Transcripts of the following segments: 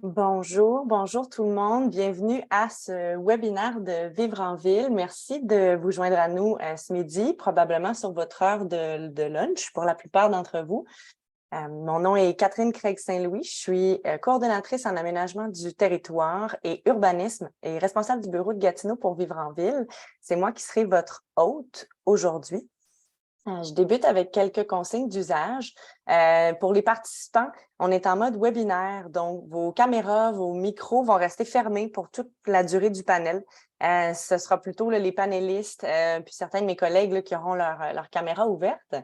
Bonjour, bonjour tout le monde. Bienvenue à ce webinaire de Vivre en Ville. Merci de vous joindre à nous ce midi, probablement sur votre heure de lunch pour la plupart d'entre vous. Mon nom est Catherine Craig-Saint-Louis. Je suis coordonnatrice en aménagement du territoire et urbanisme et responsable du bureau de Gatineau pour Vivre en Ville. C'est moi qui serai votre hôte aujourd'hui. Je débute avec quelques consignes d'usage. Pour les participants, on est en mode webinaire, donc vos caméras, vos micros vont rester fermés pour toute la durée du panel. Ce sera plutôt les panélistes, puis certains de mes collègues qui auront leur caméra ouverte.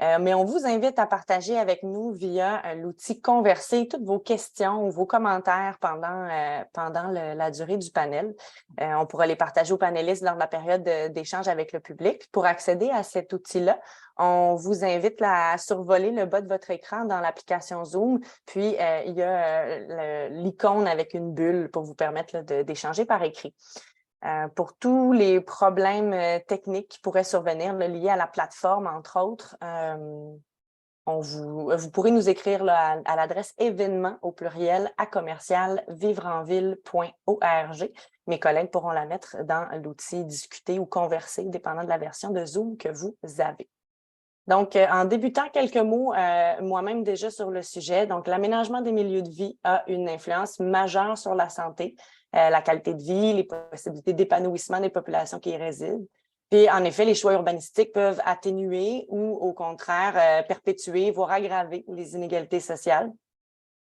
Mais on vous invite à partager avec nous via l'outil Converser toutes vos questions ou vos commentaires pendant la durée du panel. On pourra les partager aux panélistes lors de la période d'échange avec le public. Pour accéder à cet outil-là, on vous invite à survoler le bas de votre écran dans l'application Zoom. Puis, il y a l'icône avec une bulle pour vous permettre d'échanger par écrit. Pour tous les problèmes techniques qui pourraient survenir liés à la plateforme, entre autres, vous pourrez nous écrire à l'adresse événement au pluriel @vivreenville.org. Mes collègues pourront la mettre dans l'outil discuter ou converser, dépendant de la version de Zoom que vous avez. Donc, en débutant quelques mots, moi-même déjà sur le sujet, donc l'aménagement des milieux de vie a une influence majeure sur la santé, la qualité de vie, les possibilités d'épanouissement des populations qui y résident. Puis, en effet, les choix urbanistiques peuvent atténuer ou, au contraire, perpétuer, voire aggraver les inégalités sociales.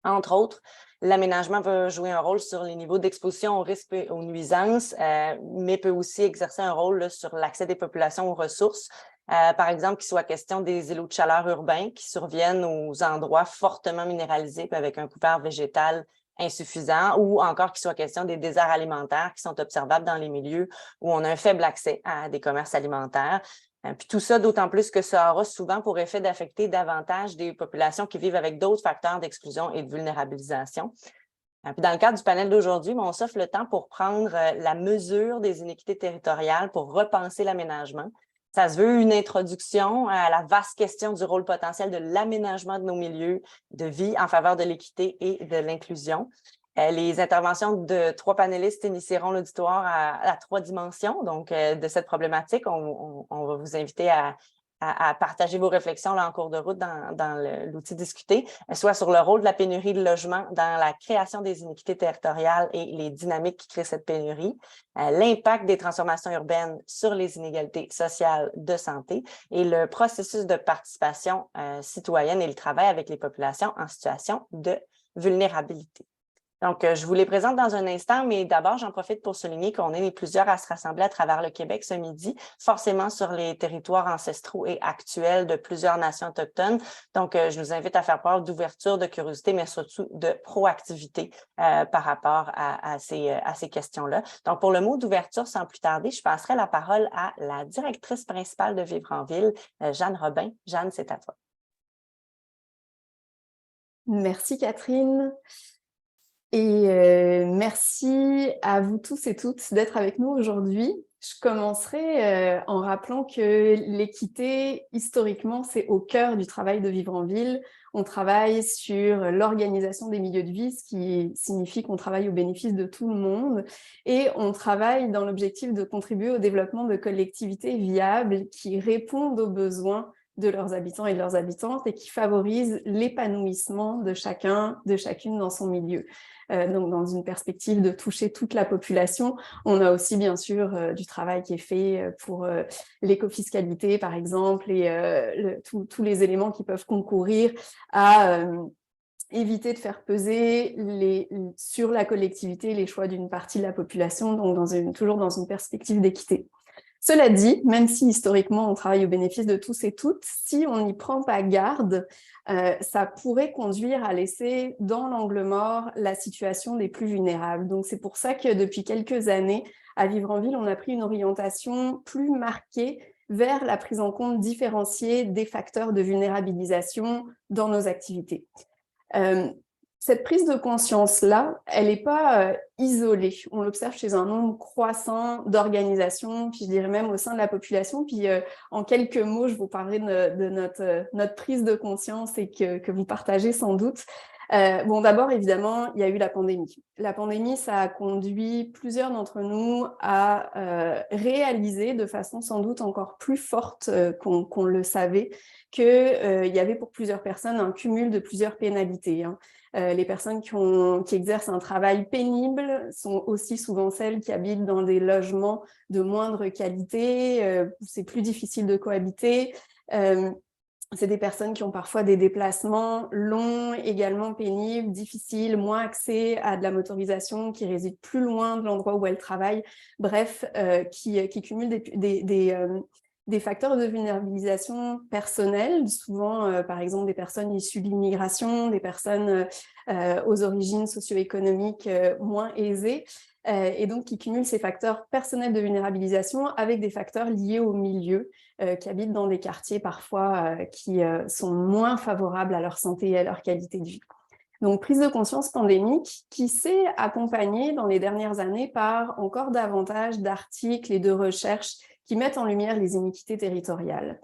Entre autres, l'aménagement va jouer un rôle sur les niveaux d'exposition aux risques et aux nuisances, mais peut aussi exercer un rôle sur l'accès des populations aux ressources. Par exemple, qu'il soit question des îlots de chaleur urbains qui surviennent aux endroits fortement minéralisés avec un couvert végétal insuffisant, ou encore qu'il soit question des déserts alimentaires qui sont observables dans les milieux où on a un faible accès à des commerces alimentaires. Puis tout ça, d'autant plus que ça aura souvent pour effet d'affecter davantage des populations qui vivent avec d'autres facteurs d'exclusion et de vulnérabilisation. Puis dans le cadre du panel d'aujourd'hui, on s'offre le temps pour prendre la mesure des inéquités territoriales, pour repenser l'aménagement. Ça se veut une introduction à la vaste question du rôle potentiel de l'aménagement de nos milieux de vie en faveur de l'équité et de l'inclusion. Les interventions de 3 panélistes initieront l'auditoire à 3 dimensions donc, de cette problématique. On va vous inviter à partager vos réflexions en cours de route dans l'outil discuté, soit sur le rôle de la pénurie de logement dans la création des inéquités territoriales et les dynamiques qui créent cette pénurie, l'impact des transformations urbaines sur les inégalités sociales de santé et le processus de participation citoyenne et le travail avec les populations en situation de vulnérabilité. Donc, je vous les présente dans un instant, mais d'abord, j'en profite pour souligner qu'on est plusieurs à se rassembler à travers le Québec ce midi, forcément sur les territoires ancestraux et actuels de plusieurs nations autochtones. Donc, je vous invite à faire preuve d'ouverture, de curiosité, mais surtout de proactivité par rapport à ces questions-là. Donc, pour le mot d'ouverture, sans plus tarder, je passerai la parole à la directrice principale de Vivre en Ville, Jeanne Robin. Jeanne, c'est à toi. Merci Catherine. Et merci à vous tous et toutes d'être avec nous aujourd'hui. Je commencerai en rappelant que l'équité, historiquement, c'est au cœur du travail de Vivre en Ville. On travaille sur l'organisation des milieux de vie, ce qui signifie qu'on travaille au bénéfice de tout le monde. Et on travaille dans l'objectif de contribuer au développement de collectivités viables qui répondent aux besoins de leurs habitants et de leurs habitantes et qui favorisent l'épanouissement de chacun, de chacune dans son milieu. Donc dans une perspective de toucher toute la population. On a aussi bien sûr du travail qui est fait pour l'écofiscalité par exemple et tous les éléments qui peuvent concourir à éviter de faire peser sur la collectivité les choix d'une partie de la population, donc toujours dans une perspective d'équité. Cela dit, même si historiquement on travaille au bénéfice de tous et toutes, si on n'y prend pas garde, ça pourrait conduire à laisser dans l'angle mort la situation des plus vulnérables. Donc c'est pour ça que depuis quelques années, à Vivre en Ville, on a pris une orientation plus marquée vers la prise en compte différenciée des facteurs de vulnérabilisation dans nos activités. Cette prise de conscience-là, elle n'est pas isolée. On l'observe chez un nombre croissant d'organisations, puis je dirais même au sein de la population. Puis en quelques mots, je vous parlerai de notre prise de conscience et que vous partagez sans doute. Bon, d'abord, évidemment, il y a eu la pandémie. La pandémie, ça a conduit plusieurs d'entre nous à réaliser de façon sans doute encore plus forte qu'on le savait qu'il y avait pour plusieurs personnes un cumul de plusieurs pénalités. Les personnes qui exercent un travail pénible sont aussi souvent celles qui habitent dans des logements de moindre qualité, où c'est plus difficile de cohabiter. C'est des personnes qui ont parfois des déplacements longs, également pénibles, difficiles, moins accès à de la motorisation, qui résident plus loin de l'endroit où elles travaillent, bref, qui cumulent des facteurs de vulnérabilisation personnelle, souvent, par exemple, des personnes issues de l'immigration, des personnes aux origines socio-économiques moins aisées, et donc qui cumulent ces facteurs personnels de vulnérabilisation avec des facteurs liés au milieu, qui habitent dans des quartiers parfois qui sont moins favorables à leur santé et à leur qualité de vie. Donc, prise de conscience pandémique qui s'est accompagnée dans les dernières années par encore davantage d'articles et de recherches qui mettent en lumière les iniquités territoriales.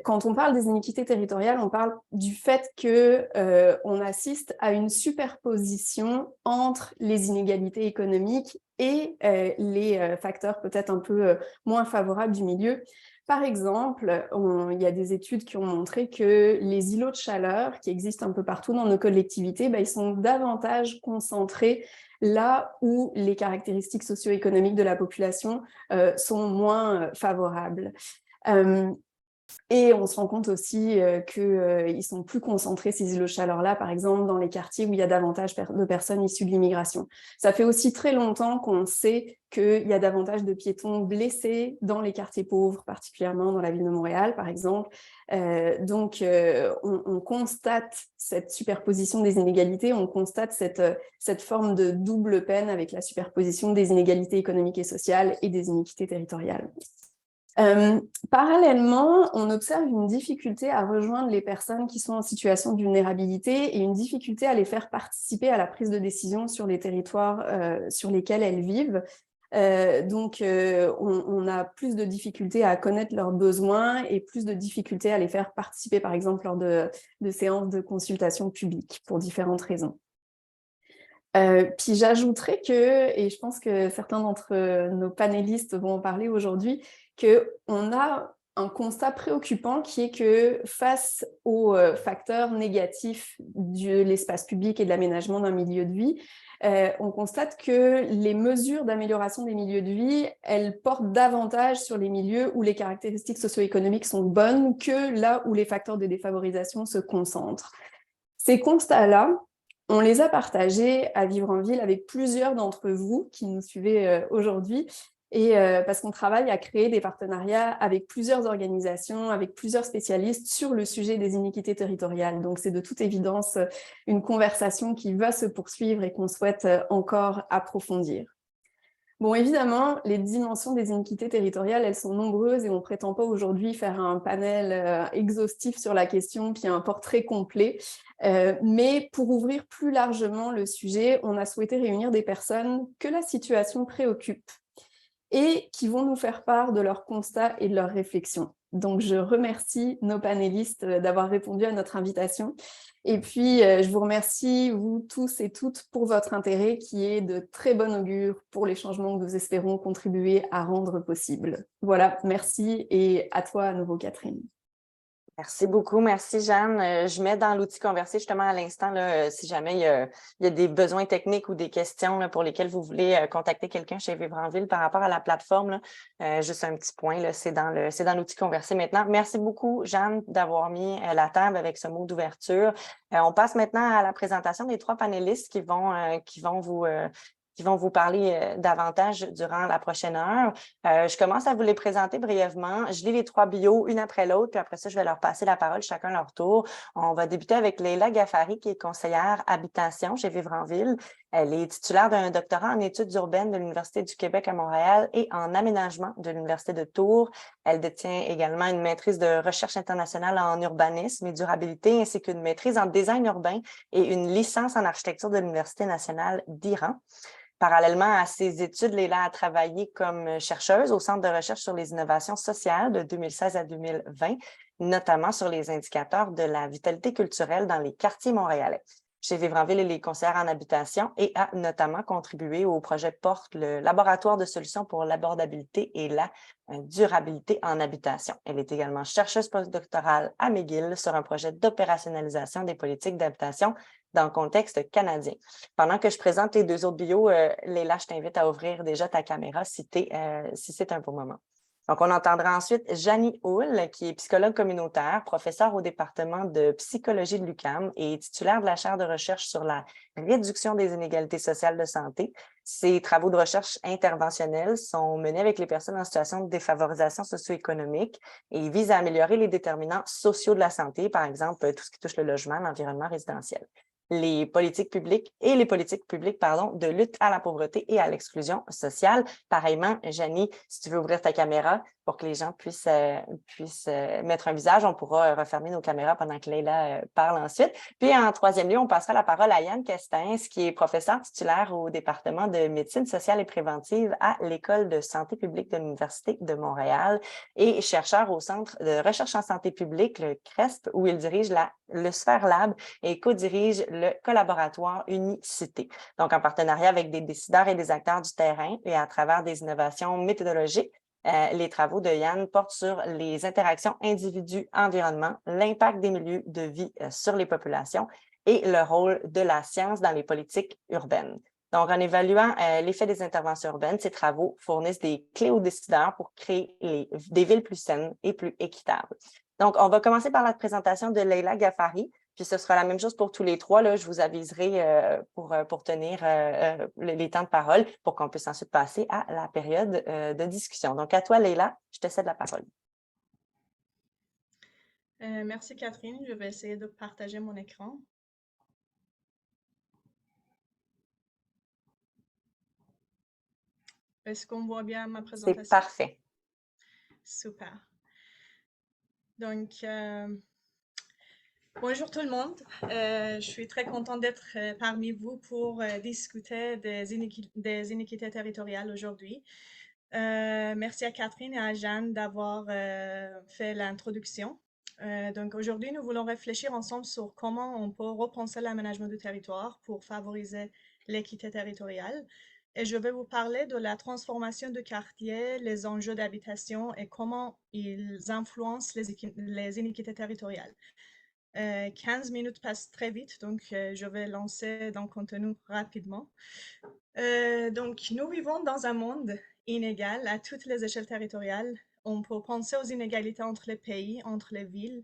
Quand on parle des iniquités territoriales, on parle du fait qu'on assiste à une superposition entre les inégalités économiques et les facteurs peut-être un peu moins favorables du milieu. Par exemple, il y a des études qui ont montré que les îlots de chaleur qui existent un peu partout dans nos collectivités, ils sont davantage concentrés là où les caractéristiques socio-économiques de la population sont moins favorables. Et on se rend compte aussi qu'ils sont plus concentrés, ces îlots de chaleur-là, par exemple, dans les quartiers où il y a davantage de personnes issues de l'immigration. Ça fait aussi très longtemps qu'on sait qu'il y a davantage de piétons blessés dans les quartiers pauvres, particulièrement dans la ville de Montréal, par exemple. Donc, on constate cette superposition des inégalités, on constate cette forme de double peine avec la superposition des inégalités économiques et sociales et des iniquités territoriales. Parallèlement, on observe une difficulté à rejoindre les personnes qui sont en situation de vulnérabilité et une difficulté à les faire participer à la prise de décision sur les territoires sur lesquels elles vivent. Donc, on a plus de difficultés à connaître leurs besoins et plus de difficultés à les faire participer, par exemple, lors de séances de consultation publique pour différentes raisons. Puis j'ajouterais que, et je pense que certains d'entre nos panélistes vont en parler aujourd'hui, qu'on a un constat préoccupant qui est que face aux facteurs négatifs de l'espace public et de l'aménagement d'un milieu de vie, on constate que les mesures d'amélioration des milieux de vie, elles portent davantage sur les milieux où les caractéristiques socio-économiques sont bonnes que là où les facteurs de défavorisation se concentrent. Ces constats-là, on les a partagés à Vivre en Ville avec plusieurs d'entre vous qui nous suivez aujourd'hui, et parce qu'on travaille à créer des partenariats avec plusieurs organisations, avec plusieurs spécialistes sur le sujet des iniquités territoriales. Donc, c'est de toute évidence une conversation qui va se poursuivre et qu'on souhaite encore approfondir. Bon, évidemment, les dimensions des iniquités territoriales, elles sont nombreuses et on ne prétend pas aujourd'hui faire un panel exhaustif sur la question, puis un portrait complet. Mais pour ouvrir plus largement le sujet, on a souhaité réunir des personnes que la situation préoccupe et qui vont nous faire part de leurs constats et de leurs réflexions. Donc, je remercie nos panélistes d'avoir répondu à notre invitation. Et puis, je vous remercie, vous tous et toutes, pour votre intérêt qui est de très bon augure pour les changements que nous espérons contribuer à rendre possibles. Voilà, merci et à toi à nouveau, Catherine. Merci beaucoup. Merci, Jeanne. Je mets dans l'outil Converser justement à l'instant, si jamais il y a des besoins techniques ou des questions là, pour lesquelles vous voulez contacter quelqu'un chez Vivre en Ville par rapport à la plateforme. Là, juste un petit point, là, c'est dans l'outil Converser maintenant. Merci beaucoup, Jeanne, d'avoir mis la table avec ce mot d'ouverture. On passe maintenant à la présentation des trois panélistes qui vont vous parler davantage durant la prochaine heure. Je commence à vous les présenter brièvement. Je lis les trois bios une après l'autre, puis après ça, je vais leur passer la parole chacun leur tour. On va débuter avec Leila Ghaffari, qui est conseillère habitation chez Vivre en Ville. Elle est titulaire d'un doctorat en études urbaines de l'Université du Québec à Montréal et en aménagement de l'Université de Tours. Elle détient également une maîtrise de recherche internationale en urbanisme et durabilité, ainsi qu'une maîtrise en design urbain et une licence en architecture de l'Université nationale d'Iran. Parallèlement à ses études, Leila a travaillé comme chercheuse au Centre de recherche sur les innovations sociales de 2016 à 2020, notamment sur les indicateurs de la vitalité culturelle dans les quartiers montréalais. chez Vivre en Ville et les conseillères en habitation et a notamment contribué au projet PORT, le laboratoire de solutions pour l'abordabilité et la durabilité en habitation. Elle est également chercheuse postdoctorale à McGill sur un projet d'opérationnalisation des politiques d'habitation dans le contexte canadien. Pendant que je présente les deux autres bios, Leila, je t'invite à ouvrir déjà ta caméra si c'est un bon moment. Donc, on entendra ensuite Janie Houle, qui est psychologue communautaire, professeure au département de psychologie de l'UQAM et titulaire de la chaire de recherche sur la réduction des inégalités sociales de santé. Ses travaux de recherche interventionnels sont menés avec les personnes en situation de défavorisation socio-économique et visent à améliorer les déterminants sociaux de la santé, par exemple, tout ce qui touche le logement, l'environnement résidentiel. Les politiques publiques de lutte à la pauvreté et à l'exclusion sociale. Pareillement, Janie, si tu veux ouvrir ta caméra pour que les gens puissent mettre un visage, on pourra refermer nos caméras pendant que Leila parle ensuite. Puis en troisième lieu, on passera la parole à Yann Questens, qui est professeur titulaire au département de médecine sociale et préventive à l'École de santé publique de l'Université de Montréal et chercheur au Centre de recherche en santé publique, le CRESP, où il dirige le Sphere Lab et co-dirige le collaboratoire Unicité. Donc, en partenariat avec des décideurs et des acteurs du terrain et à travers des innovations méthodologiques, les travaux de Yann portent sur les interactions individu-environnement, l'impact des milieux de vie sur les populations et le rôle de la science dans les politiques urbaines. Donc, en évaluant l'effet des interventions urbaines, ces travaux fournissent des clés aux décideurs pour créer des villes plus saines et plus équitables. Donc, on va commencer par la présentation de Leila Ghaffari, puis ce sera la même chose pour tous les trois. Là, je vous aviserai pour tenir les temps de parole pour qu'on puisse ensuite passer à la période de discussion. Donc, à toi, Leila, je te cède la parole. Merci, Catherine. Je vais essayer de partager mon écran. Est-ce qu'on voit bien ma présentation? C'est parfait. Super. Donc, bonjour tout le monde. Je suis très contente d'être parmi vous pour discuter des inéquités territoriales aujourd'hui. Merci à Catherine et à Jeanne d'avoir fait l'introduction. Donc aujourd'hui, nous voulons réfléchir ensemble sur comment on peut repenser l'aménagement du territoire pour favoriser l'équité territoriale. Et je vais vous parler de la transformation du quartier, les enjeux d'habitation et comment ils influencent les inéquités territoriales. 15 minutes passent très vite, donc je vais lancer dans le contenu rapidement. Donc, nous vivons dans un monde inégal à toutes les échelles territoriales. On peut penser aux inégalités entre les pays, entre les villes,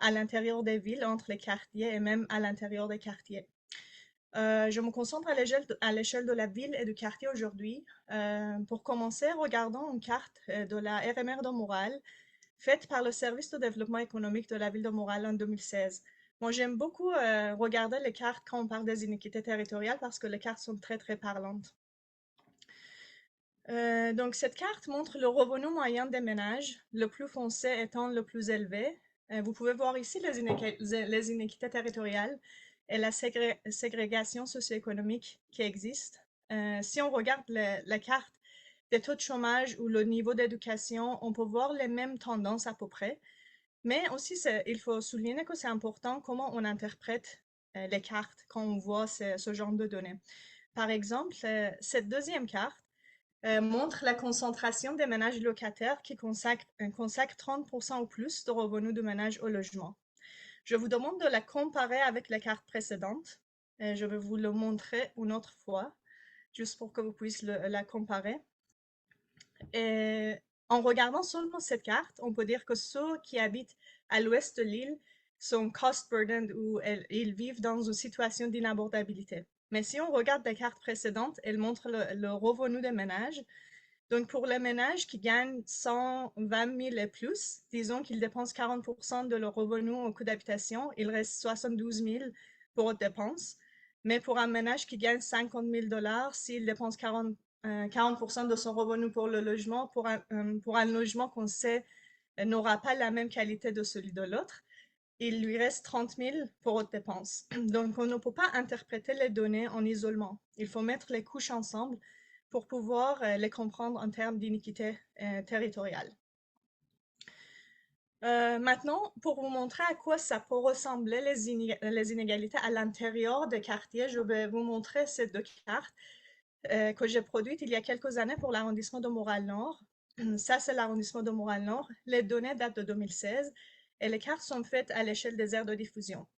à l'intérieur des villes, entre les quartiers et même à l'intérieur des quartiers. Je me concentre à l'échelle de la ville et du quartier aujourd'hui. Pour commencer, regardons une carte de la RMR de Montréal, faite par le Service de développement économique de la ville de Montréal en 2016. Moi, j'aime beaucoup regarder les cartes quand on parle des inéquités territoriales parce que les cartes sont très, très parlantes. Donc, cette carte montre le revenu moyen des ménages, le plus foncé étant le plus élevé. Vous pouvez voir ici les inéquités territoriales et la ségrégation socio-économique qui existe. Si on regarde la carte des taux de chômage ou le niveau d'éducation, on peut voir les mêmes tendances à peu près. Mais aussi, il faut souligner que c'est important comment on interprète les cartes quand on voit ce genre de données. Par exemple, cette deuxième carte montre la concentration des ménages locataires qui consacrent 30% ou plus de revenus de ménage au logement. Je vous demande de la comparer avec la carte précédente. Je vais vous le montrer une autre fois, juste pour que vous puissiez la comparer. Et en regardant seulement cette carte, on peut dire que ceux qui habitent à l'ouest de l'île sont cost-burdened ou ils vivent dans une situation d'inabordabilité. Mais si on regarde la carte précédente, elle montre le revenu des ménages. Donc, pour les ménages qui gagnent 120 000 et plus, disons qu'ils dépensent 40% de leur revenu au coût d'habitation, il reste 72 000 pour autres dépenses. Mais pour un ménage qui gagne 50 000 $, s'il dépense 40% de son revenu pour le logement, pour un logement qu'on sait n'aura pas la même qualité de celui de l'autre, il lui reste 30 000 pour autres dépenses. Donc, on ne peut pas interpréter les données en isolement. Il faut mettre les couches ensemble pour pouvoir les comprendre en termes d'iniquité territoriale. Maintenant, pour vous montrer à quoi ça peut ressembler les inégalités à l'intérieur des quartiers, je vais vous montrer ces deux cartes que j'ai produites il y a quelques années pour l'arrondissement de Montréal-Nord. Ça, c'est l'arrondissement de Montréal-Nord. Les données datent de 2016 et les cartes sont faites à l'échelle des aires de diffusion.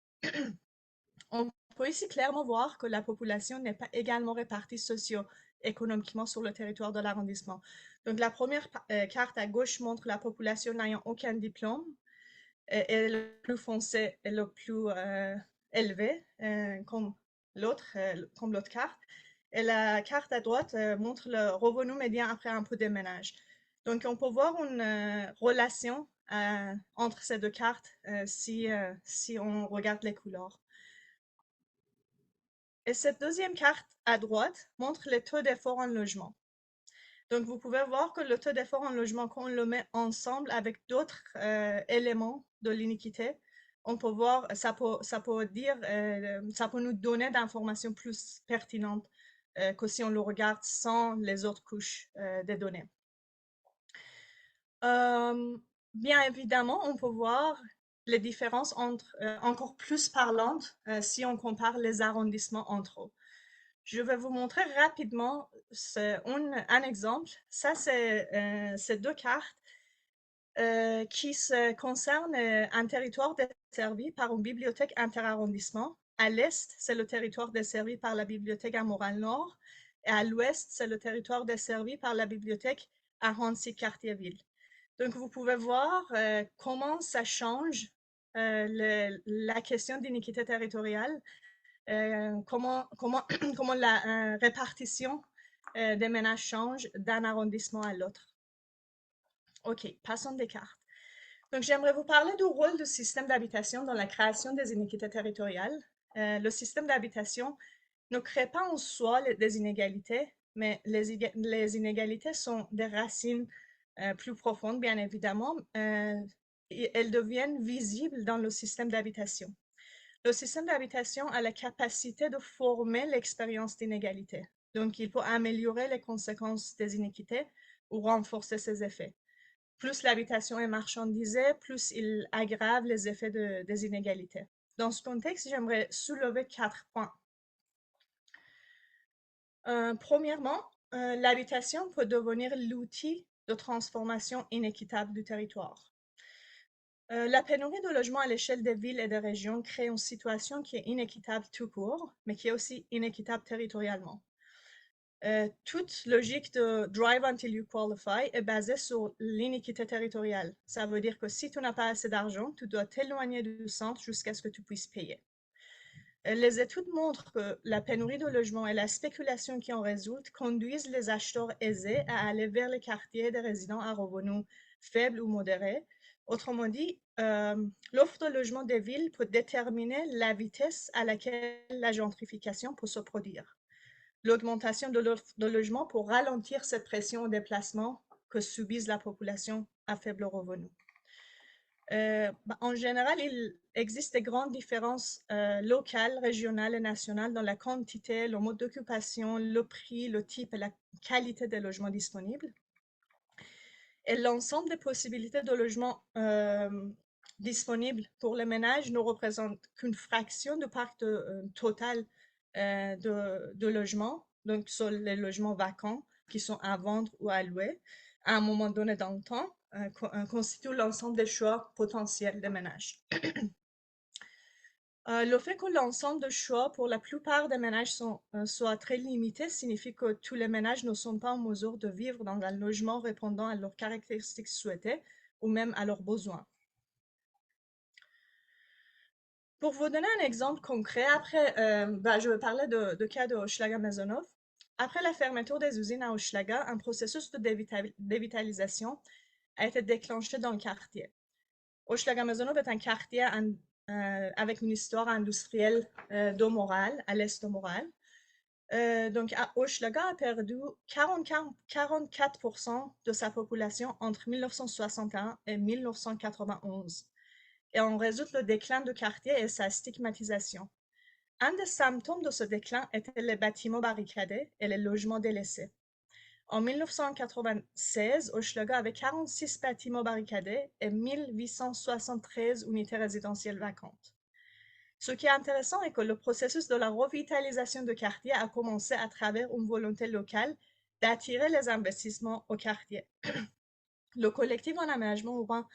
On peut ici clairement voir que la population n'est pas également répartie socio-économiquement sur le territoire de l'arrondissement. Donc, la première carte à gauche montre la population n'ayant aucun diplôme et le plus foncé et le plus élevé, comme l'autre carte. Et la carte à droite montre le revenu médian après un peu de ménage. Donc, on peut voir une relation entre ces deux cartes si on regarde les couleurs. Et cette deuxième carte à droite montre les taux d'effort en logement. Donc, vous pouvez voir que le taux d'effort en logement, quand on le met ensemble avec d'autres éléments de l'iniquité, on peut voir, ça peut nous donner d'informations plus pertinentes que si on le regarde sans les autres couches des données. Bien évidemment, on peut voir les différences encore plus parlantes si on compare les arrondissements entre eux. Je vais vous montrer rapidement un exemple. Ça, c'est deux cartes qui concernent un territoire desservi par une bibliothèque interarrondissement. À l'est, c'est le territoire desservi par la bibliothèque à Montréal-Nord. Et à l'ouest, c'est le territoire desservi par la bibliothèque à Rancy-Cartierville. Donc, vous pouvez voir comment ça change la question d'iniquité territoriale, comment la répartition des ménages change d'un arrondissement à l'autre. OK, passons des cartes. Donc, j'aimerais vous parler du rôle du système d'habitation dans la création des iniquités territoriales. Le système d'habitation ne crée pas en soi des inégalités, mais les inégalités sont des racines plus profondes, bien évidemment, et elles deviennent visibles dans le système d'habitation. Le système d'habitation a la capacité de former l'expérience d'inégalité. Donc, il peut améliorer les conséquences des iniquités ou renforcer ses effets. Plus l'habitation est marchandisée, plus il aggrave les effets des inégalités. Dans ce contexte, j'aimerais soulever 4 points. Premièrement, l'habitation peut devenir l'outil de transformation inéquitable du territoire. La pénurie de logements à l'échelle des villes et des régions crée une situation qui est inéquitable tout court, mais qui est aussi inéquitable territorialement. Toute logique de drive until you qualify est basée sur l'iniquité territoriale. Ça veut dire que si tu n'as pas assez d'argent, tu dois t'éloigner du centre jusqu'à ce que tu puisses payer. Les études montrent que la pénurie de logements et la spéculation qui en résulte conduisent les acheteurs aisés à aller vers les quartiers des résidents à revenus faibles ou modérés. Autrement dit, l'offre de logement des villes peut déterminer la vitesse à laquelle la gentrification peut se produire. L'augmentation de l'offre de logement pour ralentir cette pression au déplacement que subissent la population à faible revenu. En général, il existe des grandes différences locales, régionales et nationales dans la quantité, le mode d'occupation, le prix, le type et la qualité des logements disponibles. Et l'ensemble des possibilités de logement disponibles pour les ménages ne représente qu'une fraction du parc total de logements, donc sur les logements vacants qui sont à vendre ou à louer à un moment donné dans le temps, constitue l'ensemble des choix potentiels des ménages. Le fait que l'ensemble de choix pour la plupart des ménages soit très limité signifie que tous les ménages ne sont pas en mesure de vivre dans un logement répondant à leurs caractéristiques souhaitées ou même à leurs besoins. Pour vous donner un exemple concret, après, je vais parler de cas de Hochelaga-Maisonneuve. Après la fermeture des usines à Hochelaga, un processus de dévitalisation a été déclenché dans le quartier. Hochelaga-Maisonneuve est un quartier avec une histoire industrielle de Montréal, à l'est de Montréal. Donc, Hochelaga a perdu 44% de sa population entre 1961 et 1991. Et en résulte le déclin du quartier et sa stigmatisation. Un des symptômes de ce déclin était les bâtiments barricadés et les logements délaissés. En 1996, Hochelaga avait 46 bâtiments barricadés et 1873 unités résidentielles vacantes. Ce qui est intéressant est que le processus de la revitalisation de quartier a commencé à travers une volonté locale d'attirer les investissements au quartier. Le collectif en aménagement urbain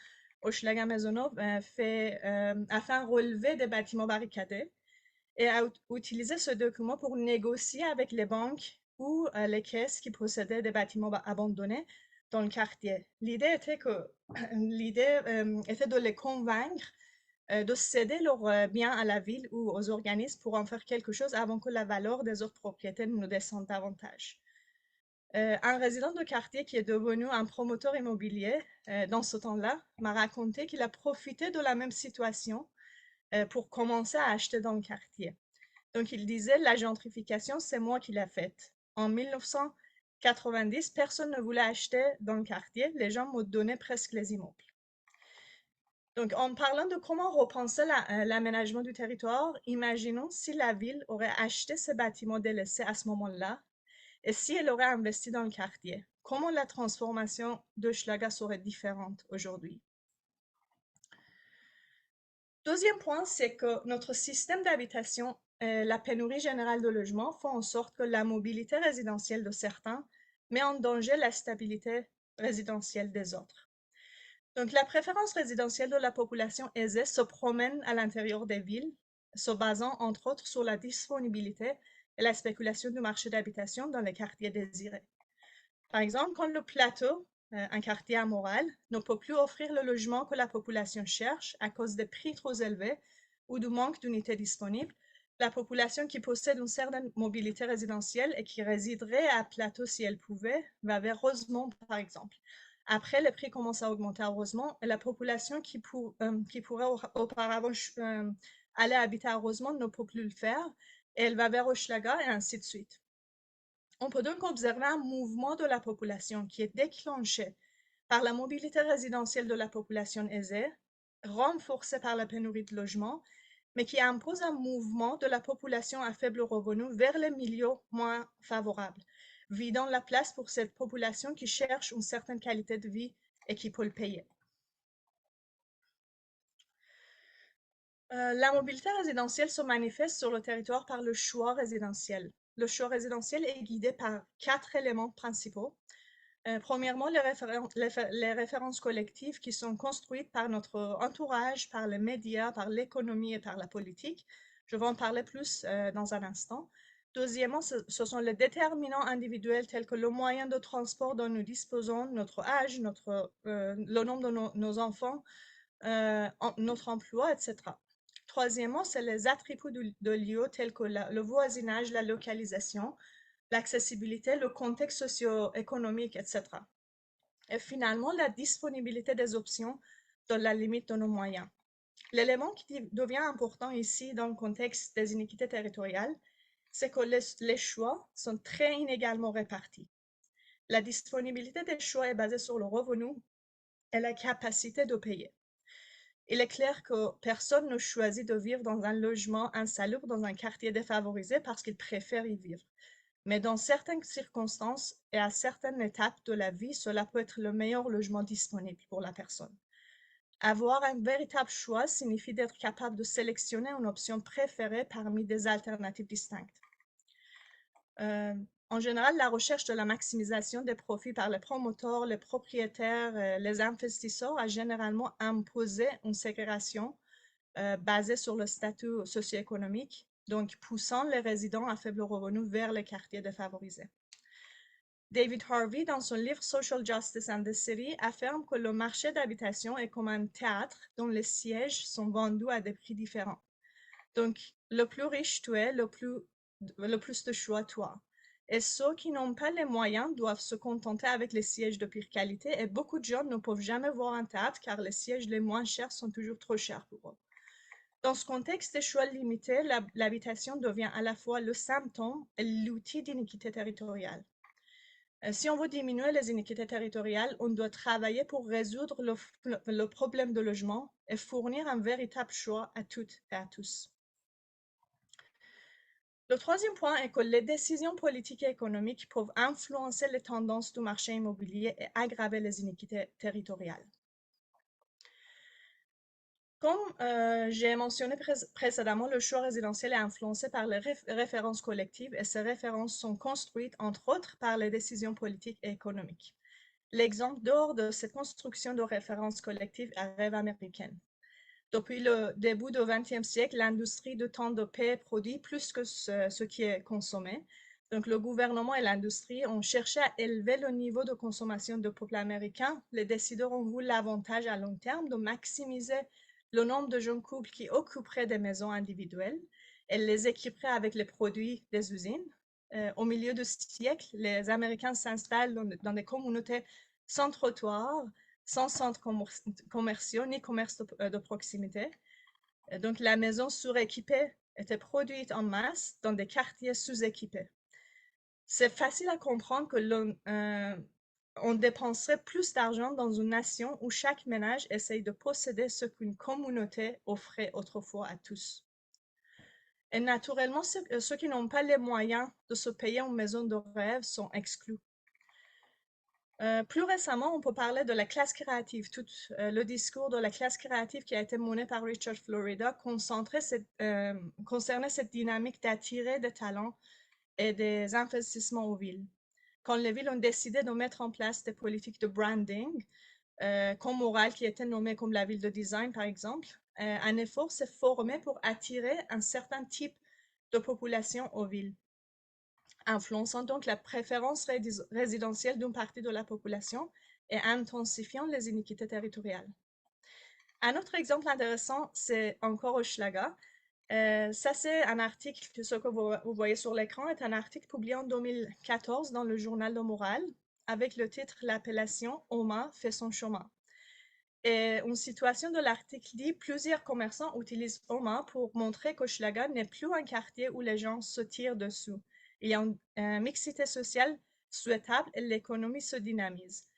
Hochelaga Maisonneuve a fait un relevé des bâtiments barricadés et a utilisé ce document pour négocier avec les banques ou les caisses qui possédaient des bâtiments abandonnés dans le quartier. L'idée était de les convaincre de céder leurs biens à la ville ou aux organismes pour en faire quelque chose avant que la valeur des autres propriétés ne descende davantage. Un résident de quartier qui est devenu un promoteur immobilier dans ce temps-là m'a raconté qu'il a profité de la même situation pour commencer à acheter dans le quartier. Donc, il disait, la gentrification, c'est moi qui l'ai faite. En 1990, personne ne voulait acheter dans le quartier. Les gens m'ont donné presque les immeubles. Donc, en parlant de comment repenser l'aménagement du territoire, imaginons si la ville aurait acheté ces bâtiments délaissés à ce moment-là et si elle aurait investi dans le quartier. Comment la transformation d'Hochelaga serait différente aujourd'hui? Deuxième point, c'est que notre système d'habitation et la pénurie générale de logements font en sorte que la mobilité résidentielle de certains met en danger la stabilité résidentielle des autres. Donc, la préférence résidentielle de la population aisée se promène à l'intérieur des villes, se basant entre autres sur la disponibilité et la spéculation du marché d'habitation dans les quartiers désirés. Par exemple, quand le plateau, un quartier amoral, ne peut plus offrir le logement que la population cherche à cause des prix trop élevés ou du manque d'unités disponibles, la population qui possède une certaine mobilité résidentielle et qui résiderait à Plateau si elle pouvait, va vers Rosemont, par exemple. Après, les prix commencent à augmenter à Rosemont et la population qui pourrait auparavant aller habiter à Rosemont ne peut plus le faire et elle va vers Hochelaga et ainsi de suite. On peut donc observer un mouvement de la population qui est déclenché par la mobilité résidentielle de la population aisée, renforcée par la pénurie de logements, mais qui impose un mouvement de la population à faible revenu vers les milieux moins favorables, vidant la place pour cette population qui cherche une certaine qualité de vie et qui peut le payer. La mobilité résidentielle se manifeste sur le territoire par le choix résidentiel. Le choix résidentiel est guidé par 4 éléments principaux. Premièrement, les références collectives qui sont construites par notre entourage, par les médias, par l'économie et par la politique. Je vais en parler plus dans un instant. Deuxièmement, ce sont les déterminants individuels tels que le moyen de transport dont nous disposons, notre âge, le nombre de nos enfants, notre emploi, etc. Troisièmement, c'est les attributs de lieux tels que le voisinage, la localisation, l'accessibilité, le contexte socio-économique, etc. Et finalement, la disponibilité des options dans la limite de nos moyens. L'élément qui devient important ici dans le contexte des inéquités territoriales, c'est que les choix sont très inégalement répartis. La disponibilité des choix est basée sur le revenu et la capacité de payer. Il est clair que personne ne choisit de vivre dans un logement insalubre dans un quartier défavorisé parce qu'il préfère y vivre. Mais dans certaines circonstances et à certaines étapes de la vie, cela peut être le meilleur logement disponible pour la personne. Avoir un véritable choix signifie d'être capable de sélectionner une option préférée parmi des alternatives distinctes. En général, la recherche de la maximisation des profits par les promoteurs, les propriétaires, les investisseurs a généralement imposé une ségrégation basée sur le statut socio-économique, donc poussant les résidents à faible revenu vers les quartiers défavorisés. David Harvey, dans son livre Social Justice and the City, affirme que le marché d'habitation est comme un théâtre dont les sièges sont vendus à des prix différents. Donc, le plus riche tu es, le plus de choix toi. Et ceux qui n'ont pas les moyens doivent se contenter avec les sièges de pire qualité et beaucoup de gens ne peuvent jamais voir un théâtre car les sièges les moins chers sont toujours trop chers pour eux. Dans ce contexte des choix limités, l'habitation devient à la fois le symptôme et l'outil d'inéquité territoriale. Si on veut diminuer les inéquités territoriales, on doit travailler pour résoudre le problème de logement et fournir un véritable choix à toutes et à tous. Le troisième point est que les décisions politiques et économiques peuvent influencer les tendances du marché immobilier et aggraver les iniquités territoriales. Comme j'ai mentionné précédemment, le choix résidentiel est influencé par les références collectives et ces références sont construites, entre autres, par les décisions politiques et économiques. L'exemple dehors de cette construction de références collectives est rêve américaine. Depuis le début du XXe siècle, l'industrie de temps de paix produit plus que ce qui est consommé. Donc, le gouvernement et l'industrie ont cherché à élever le niveau de consommation du peuple américain. Les décideurs ont vu l'avantage à long terme de maximiser le nombre de jeunes couples qui occuperaient des maisons individuelles et les équiperaient avec les produits des usines. Au milieu du siècle, les Américains s'installent dans des communautés sans trottoir, sans centres commerciaux ni commerce de proximité. Donc, la maison suréquipée était produite en masse dans des quartiers sous-équipés. C'est facile à comprendre que on dépenserait plus d'argent dans une nation où chaque ménage essaye de posséder ce qu'une communauté offrait autrefois à tous. Et naturellement, ceux qui n'ont pas les moyens de se payer une maison de rêve sont exclus. Plus récemment, on peut parler de la classe créative. Tout le discours de la classe créative qui a été mené par Richard Florida concernait cette dynamique d'attirer des talents et des investissements aux villes. Quand les villes ont décidé de mettre en place des politiques de branding, comme Montréal qui était nommée comme la ville de design par exemple, un effort s'est formé pour attirer un certain type de population aux villes, influençant donc la préférence résidentielle d'une partie de la population et intensifiant les iniquités territoriales. Un autre exemple intéressant, c'est encore Hochelaga. Ça, c'est un article, ce que vous voyez sur l'écran, est un article publié en 2014 dans le Journal de Montréal avec le titre « L'appellation Oma fait son chemin ». Et une situation de l'article dit « Plusieurs commerçants utilisent Oma pour montrer qu'Hochelaga n'est plus un quartier où les gens se tirent dessous. Il y a une mixité sociale souhaitable et l'économie se dynamise. »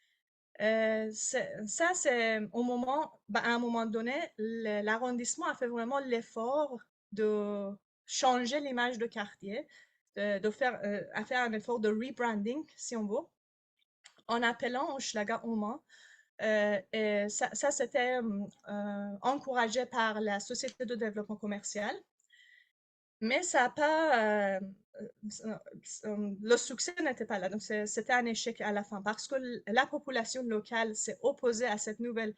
Ça, c'est au moment, à un moment donné, l'arrondissement a fait vraiment l'effort de changer l'image de quartier, à faire un effort de rebranding, si on veut, en appelant Hochelaga Oma. Et ça c'était encouragé par la Société de développement commercial. Mais ça n'a pas, le succès n'était pas là, donc c'était un échec à la fin parce que la population locale s'est opposée à cette nouvelle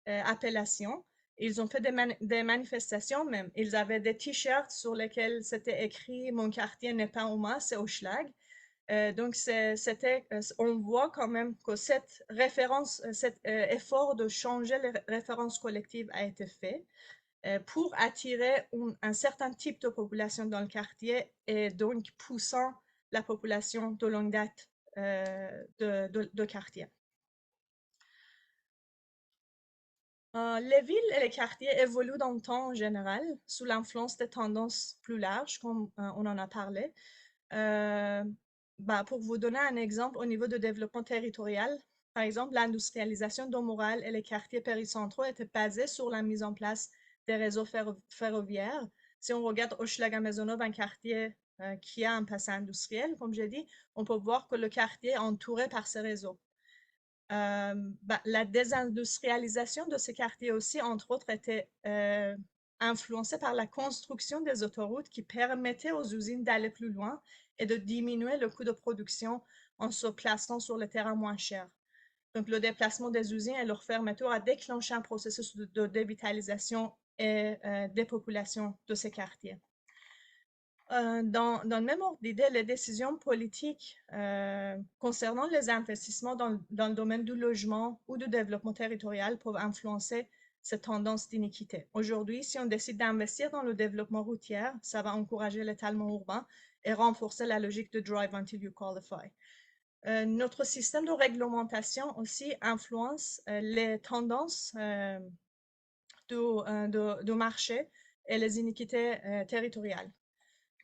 appellation. Ils ont fait des manifestations même. Ils avaient des t-shirts sur lesquels c'était écrit « Mon quartier n'est pas Oma, c'est Hochelag ». Donc, on voit quand même que cette référence, cet effort de changer les références collectives a été fait pour attirer un certain type de population dans le quartier et donc poussant la population de longue date de quartier. Les villes et les quartiers évoluent dans le temps en général sous l'influence des tendances plus larges, comme on en a parlé. Pour vous donner un exemple au niveau de développement territorial, par exemple, l'industrialisation de Montréal et les quartiers péricentraux étaient basés sur la mise en place des réseaux ferroviaires. Si on regarde Hochelaga-Maisonneuve, un quartier qui a un passé industriel, comme j'ai dit, on peut voir que le quartier est entouré par ces réseaux. La désindustrialisation de ces quartiers aussi, entre autres, était influencée par la construction des autoroutes qui permettaient aux usines d'aller plus loin et de diminuer le coût de production en se plaçant sur le terrain moins cher. Donc, le déplacement des usines et leur fermeture a déclenché un processus de dévitalisation et dépopulation de ces quartiers. Dans le même ordre d'idée, les décisions politiques concernant les investissements dans le domaine du logement ou du développement territorial peuvent influencer cette tendance d'iniquité. Aujourd'hui, si on décide d'investir dans le développement routier, ça va encourager l'étalement urbain et renforcer la logique de drive until you qualify. Notre système de réglementation aussi influence les tendances du marché et les iniquités territoriales.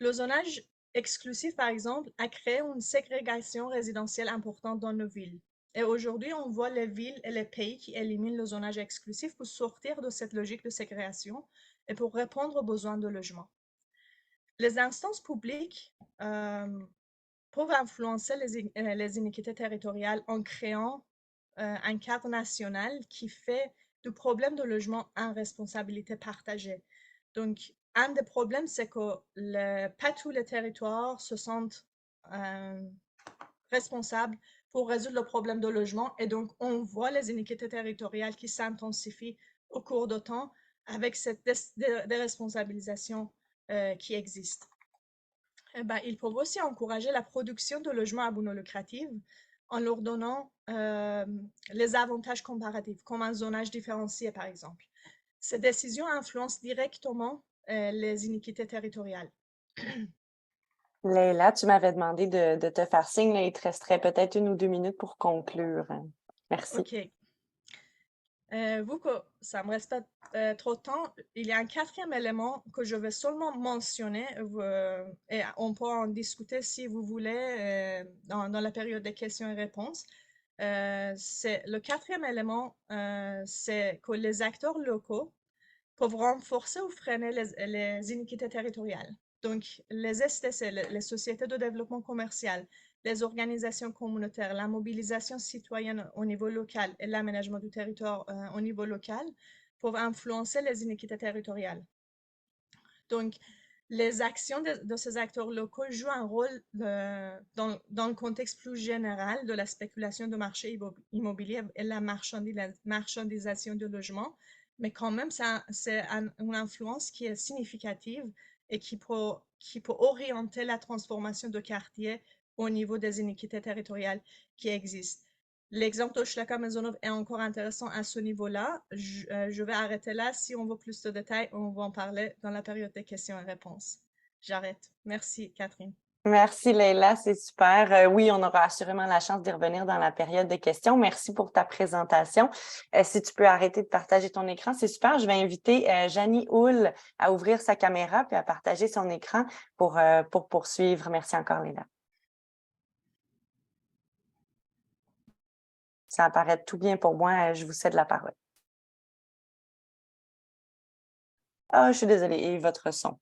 Le zonage exclusif, par exemple, a créé une ségrégation résidentielle importante dans nos villes. Et aujourd'hui, on voit les villes et les pays qui éliminent le zonage exclusif pour sortir de cette logique de ségrégation et pour répondre aux besoins de logement. les instances publiques peuvent influencer les inéquités territoriales en créant un cadre national qui fait du problème de logement une responsabilité partagée. Donc, un des problèmes, c'est que pas tous les territoires se sentent responsables pour résoudre le problème de logement. Et donc, on voit les inéquités territoriales qui s'intensifient au cours du temps avec cette déresponsabilisation qui existe. Eh ben, ils peuvent aussi encourager la production de logements à but non lucratif en leur donnant les avantages comparatifs, comme un zonage différencié, par exemple. Ces décisions influencent directement les inéquités territoriales. Leïla, tu m'avais demandé de te faire signe. Là, il te resterait peut-être 1 ou 2 minutes pour conclure. Merci. OK. Vu que ça ne me reste pas trop de temps, il y a un 4e élément que je vais seulement mentionner et on peut en discuter si vous voulez dans la période des questions et réponses. Le 4e élément, c'est que les acteurs locaux peuvent renforcer ou freiner les inéquités territoriales. Donc, les STC, les sociétés de développement commercial, les organisations communautaires, la mobilisation citoyenne au niveau local et l'aménagement du territoire au niveau local peuvent influencer les inéquités territoriales. Donc, les actions de ces acteurs locaux jouent un rôle dans le contexte plus général de la spéculation de marché immobilier et la marchandisation de logements, mais quand même, c'est une influence qui est significative et qui peut orienter la transformation de quartiers au niveau des inéquités territoriales qui existent. L'exemple d'Hochelaga Maisonneuve est encore intéressant à ce niveau-là. Je vais arrêter là. Si on veut plus de détails, on va en parler dans la période des questions et réponses. J'arrête. Merci, Catherine. Merci, Leïla, c'est super. Oui, on aura assurément la chance d'y revenir dans la période des questions. Merci pour ta présentation. Si tu peux arrêter de partager ton écran, c'est super. Je vais inviter Janie Houle à ouvrir sa caméra puis à partager son écran pour poursuivre. Merci encore, Leïla. Ça apparaît tout bien pour moi. Je vous cède la parole. Ah, je suis désolée. Et votre son.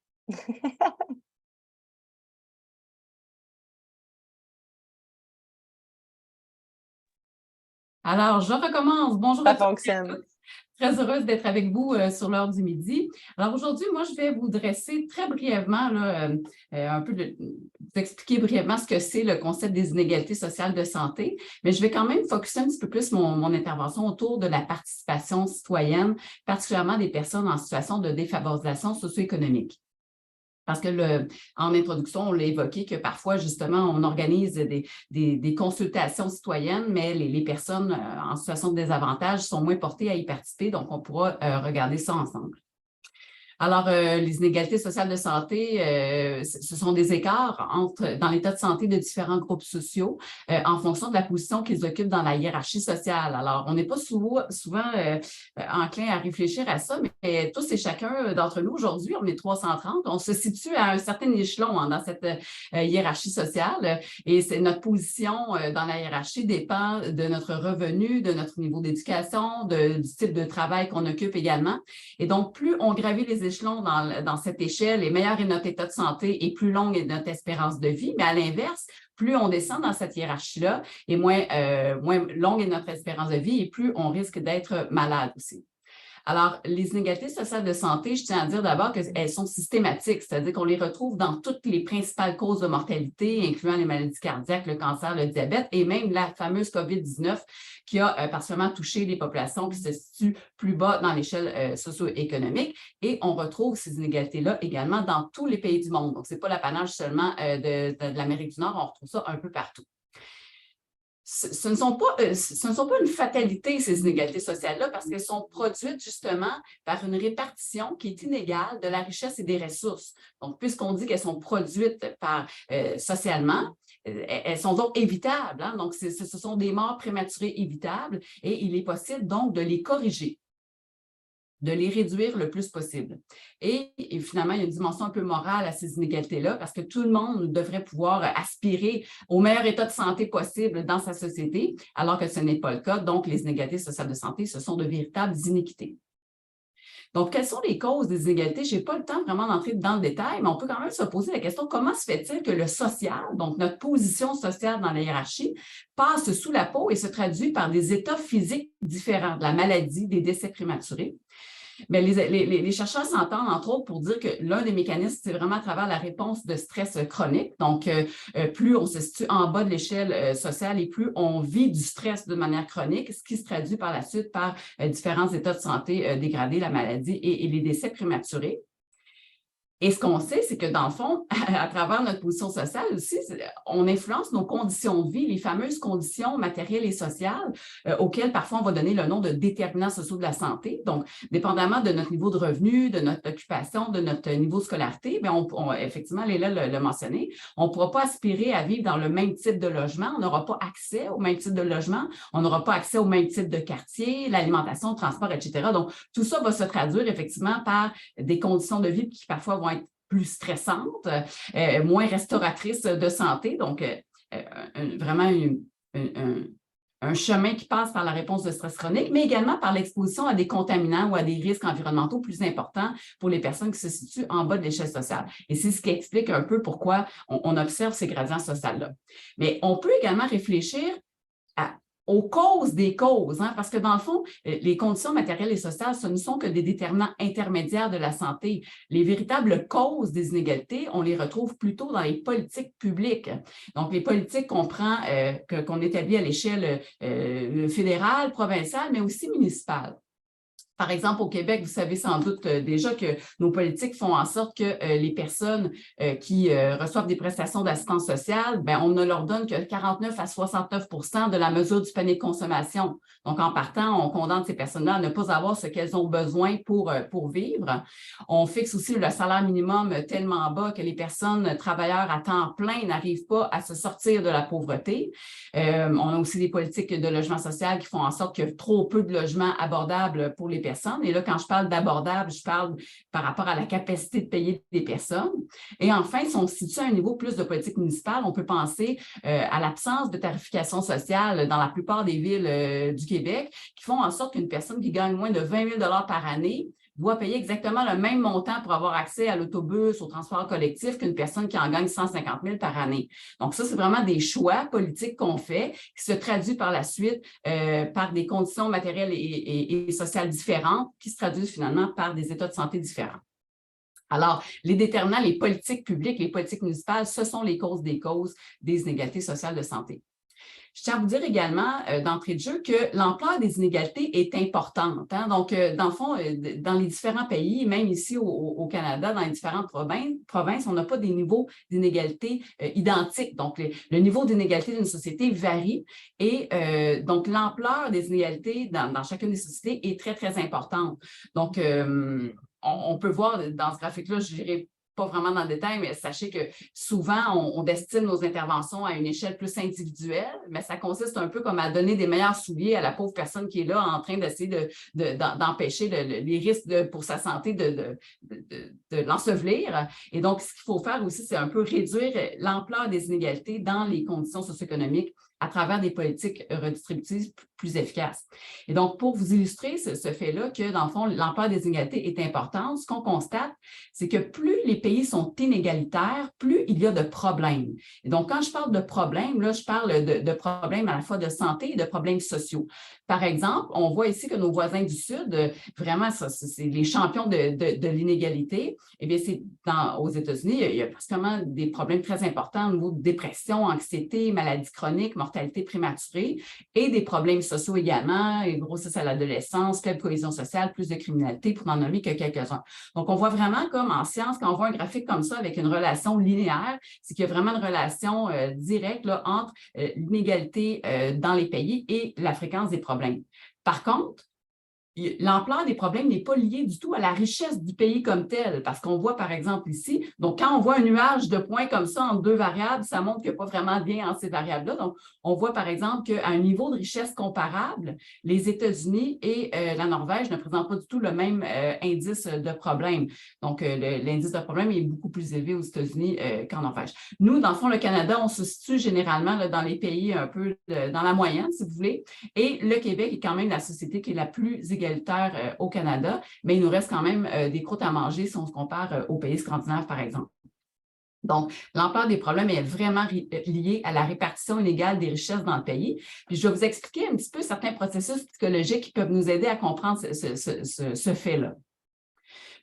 Alors, je recommence. Bonjour à Ça tous. fonctionne. Très heureuse d'être avec vous sur l'heure du midi. Alors aujourd'hui, moi, je vais vous dresser très brièvement, là, vous expliquer brièvement ce que c'est le concept des inégalités sociales de santé, mais je vais quand même focuser un petit peu plus mon intervention autour de la participation citoyenne, particulièrement des personnes en situation de défavorisation socio-économique. Parce que en introduction, on l'a évoqué que parfois, justement, on organise des consultations citoyennes, mais les personnes en situation de désavantage sont moins portées à y participer, donc on pourra regarder ça ensemble. Alors, les inégalités sociales de santé, ce sont des écarts dans l'état de santé de différents groupes sociaux en fonction de la position qu'ils occupent dans la hiérarchie sociale. Alors, on n'est pas souvent enclin à réfléchir à ça, mais tous et chacun d'entre nous aujourd'hui, on est 330, on se situe à un certain échelon dans cette hiérarchie sociale et notre position dans la hiérarchie dépend de notre revenu, de notre niveau d'éducation, du type de travail qu'on occupe également. Et donc, plus on gravit les échelons dans cette échelle, et meilleur est notre état de santé et plus longue est notre espérance de vie. Mais à l'inverse, plus on descend dans cette hiérarchie-là et moins longue est notre espérance de vie et plus on risque d'être malade aussi. Alors, les inégalités sociales de santé, je tiens à dire d'abord qu'elles sont systématiques, c'est-à-dire qu'on les retrouve dans toutes les principales causes de mortalité, incluant les maladies cardiaques, le cancer, le diabète et même la fameuse COVID-19 qui a particulièrement touché les populations qui se situent plus bas dans l'échelle socio-économique. Et on retrouve ces inégalités-là également dans tous les pays du monde. Donc, ce n'est pas l'apanage seulement de l'Amérique du Nord, on retrouve ça un peu partout. Ce ne sont pas une fatalité, ces inégalités sociales-là, parce qu'elles sont produites justement par une répartition qui est inégale de la richesse et des ressources. Donc, puisqu'on dit qu'elles sont produites socialement, elles sont donc évitables. Hein? Donc, ce sont des morts prématurées évitables et il est possible donc de les corriger, de les réduire le plus possible. Et finalement, il y a une dimension un peu morale à ces inégalités-là parce que tout le monde devrait pouvoir aspirer au meilleur état de santé possible dans sa société, alors que ce n'est pas le cas. Donc, les inégalités sociales de santé, ce sont de véritables iniquités. Donc, quelles sont les causes des inégalités? Je n'ai pas le temps vraiment d'entrer dans le détail, mais on peut quand même se poser la question, comment se fait-il que le social, donc notre position sociale dans la hiérarchie, passe sous la peau et se traduit par des états physiques différents, de la maladie, des décès prématurés? Mais les chercheurs s'entendent, entre autres, pour dire que l'un des mécanismes, c'est vraiment à travers la réponse de stress chronique. Donc, plus on se situe en bas de l'échelle sociale et plus on vit du stress de manière chronique, ce qui se traduit par la suite par différents états de santé dégradés, la maladie et les décès prématurés. Et ce qu'on sait, c'est que dans le fond, à travers notre position sociale aussi, on influence nos conditions de vie, les fameuses conditions matérielles et sociales auxquelles parfois on va donner le nom de déterminants sociaux de la santé. Donc, dépendamment de notre niveau de revenu, de notre occupation, de notre niveau de scolarité, bien, effectivement, Léla l'a mentionné, on ne pourra pas aspirer à vivre dans le même type de logement, on n'aura pas accès au même type de logement, on n'aura pas accès au même type de quartier, l'alimentation, le transport, etc. Donc, tout ça va se traduire effectivement par des conditions de vie qui parfois vont être plus stressantes, moins restauratrices de santé. Donc, vraiment un chemin qui passe par la réponse de stress chronique, mais également par l'exposition à des contaminants ou à des risques environnementaux plus importants pour les personnes qui se situent en bas de l'échelle sociale. Et c'est ce qui explique un peu pourquoi on observe ces gradients sociaux-là. Mais on peut également réfléchir aux causes des causes, hein, parce que dans le fond, les conditions matérielles et sociales, ce ne sont que des déterminants intermédiaires de la santé. Les véritables causes des inégalités, on les retrouve plutôt dans les politiques publiques. Donc, les politiques qu'on prend, qu'on établit à l'échelle fédérale, provinciale, mais aussi municipale. Par exemple, au Québec, vous savez sans doute déjà que nos politiques font en sorte que les personnes qui reçoivent des prestations d'assistance sociale, bien, on ne leur donne que 49 à 69 de la mesure du panier de consommation. Donc, en partant, on condamne ces personnes-là à ne pas avoir ce qu'elles ont besoin pour vivre. On fixe aussi le salaire minimum tellement bas que les personnes travailleurs à temps plein n'arrivent pas à se sortir de la pauvreté. On a aussi des politiques de logement social qui font en sorte qu'il y a trop peu de logements abordables pour les personnes. Et là, quand je parle d'abordable, je parle par rapport à la capacité de payer des personnes. Et enfin, si on se situe à un niveau plus de politique municipale, on peut penser à l'absence de tarification sociale dans la plupart des villes du Québec qui font en sorte qu'une personne qui gagne moins de 20 000 $ par année doit payer exactement le même montant pour avoir accès à l'autobus, au transport collectif qu'une personne qui en gagne 150 000 par année. Donc, ça, c'est vraiment des choix politiques qu'on fait qui se traduisent par la suite par des conditions matérielles et sociales différentes qui se traduisent finalement par des états de santé différents. Alors, les déterminants, les politiques publiques, les politiques municipales, ce sont les causes des inégalités sociales de santé. Je tiens à vous dire également, d'entrée de jeu, que l'ampleur des inégalités est importante. Hein? Donc, dans le fond, dans les différents pays, même ici au Canada, dans les différentes provinces, on n'a pas des niveaux d'inégalité identiques. Donc, le niveau d'inégalité d'une société varie et donc l'ampleur des inégalités dans chacune des sociétés est très, très importante. Donc, on peut voir dans ce graphique-là, je dirais, pas vraiment dans le détail, mais sachez que souvent, on destine nos interventions à une échelle plus individuelle, mais ça consiste un peu comme à donner des meilleurs souliers à la pauvre personne qui est là en train d'essayer d'empêcher les risques pour sa santé de l'ensevelir. Et donc, ce qu'il faut faire aussi, c'est un peu réduire l'ampleur des inégalités dans les conditions socio-économiques à travers des politiques redistributives plus efficaces. Et donc, pour vous illustrer ce fait-là, que dans le fond, l'ampleur des inégalités est importante, ce qu'on constate, c'est que plus les pays sont inégalitaires, plus il y a de problèmes. Et donc, quand je parle de problèmes, là, je parle de problèmes à la fois de santé et de problèmes sociaux. Par exemple, on voit ici que nos voisins du Sud, vraiment, c'est les champions de l'inégalité. Eh bien, aux États-Unis, il y a pratiquement des problèmes très importants au niveau de dépression, anxiété, maladies chroniques, mortalité prématurée et des problèmes sociaux également, et grossesse à l'adolescence, faible cohésion sociale, plus de criminalité, pour n'en nommer que quelques-uns. Donc, on voit vraiment comme en science, quand on voit un graphique comme ça avec une relation linéaire, c'est qu'il y a vraiment une relation directe là, entre l'inégalité dans les pays et la fréquence des problèmes. Par contre, l'ampleur des problèmes n'est pas liée du tout à la richesse du pays comme tel, parce qu'on voit par exemple ici, donc quand on voit un nuage de points comme ça entre deux variables, ça montre qu'il n'y a pas vraiment de lien entre ces variables-là. Donc, on voit par exemple qu'à un niveau de richesse comparable, les États-Unis et la Norvège ne présentent pas du tout le même indice de problème. Donc, l'indice de problème est beaucoup plus élevé aux États-Unis qu'en Norvège. Nous, dans le fond, le Canada, on se situe généralement là, dans les pays un peu dans la moyenne, si vous voulez, et le Québec est quand même la société qui est la plus égalitaire inégalitaire au Canada, mais il nous reste quand même des croûtes à manger si on se compare aux pays scandinaves, par exemple. Donc, l'ampleur des problèmes est vraiment liée à la répartition inégale des richesses dans le pays. Puis, je vais vous expliquer un petit peu certains processus psychologiques qui peuvent nous aider à comprendre ce fait-là.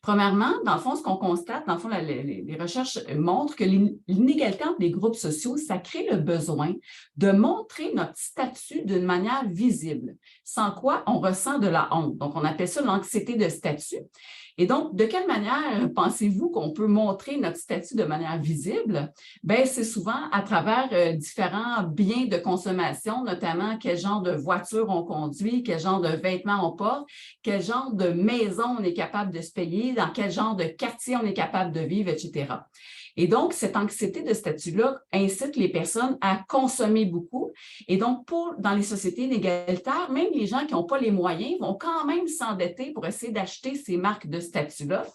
Premièrement, dans le fond, ce qu'on constate, dans le fond, les recherches montrent que l'inégalité entre les groupes sociaux, ça crée le besoin de montrer notre statut d'une manière visible, sans quoi on ressent de la honte. Donc, on appelle ça l'anxiété de statut. Et donc, de quelle manière pensez-vous qu'on peut montrer notre statut de manière visible? Bien, c'est souvent à travers différents biens de consommation, notamment quel genre de voiture on conduit, quel genre de vêtements on porte, quel genre de maison on est capable de se payer, dans quel genre de quartier on est capable de vivre, etc. Et donc, cette anxiété de statut-là incite les personnes à consommer beaucoup. Et donc, dans les sociétés inégalitaires, même les gens qui n'ont pas les moyens vont quand même s'endetter pour essayer d'acheter ces marques de statut-là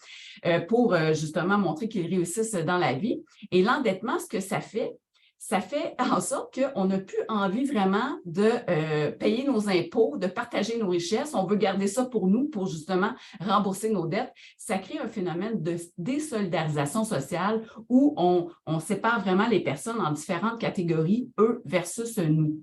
pour justement montrer qu'ils réussissent dans la vie. Et l'endettement, ce que ça fait en sorte qu'on n'a plus envie vraiment de payer nos impôts, de partager nos richesses. On veut garder ça pour nous, pour justement rembourser nos dettes. Ça crée un phénomène de désolidarisation sociale où on sépare vraiment les personnes en différentes catégories, eux versus nous.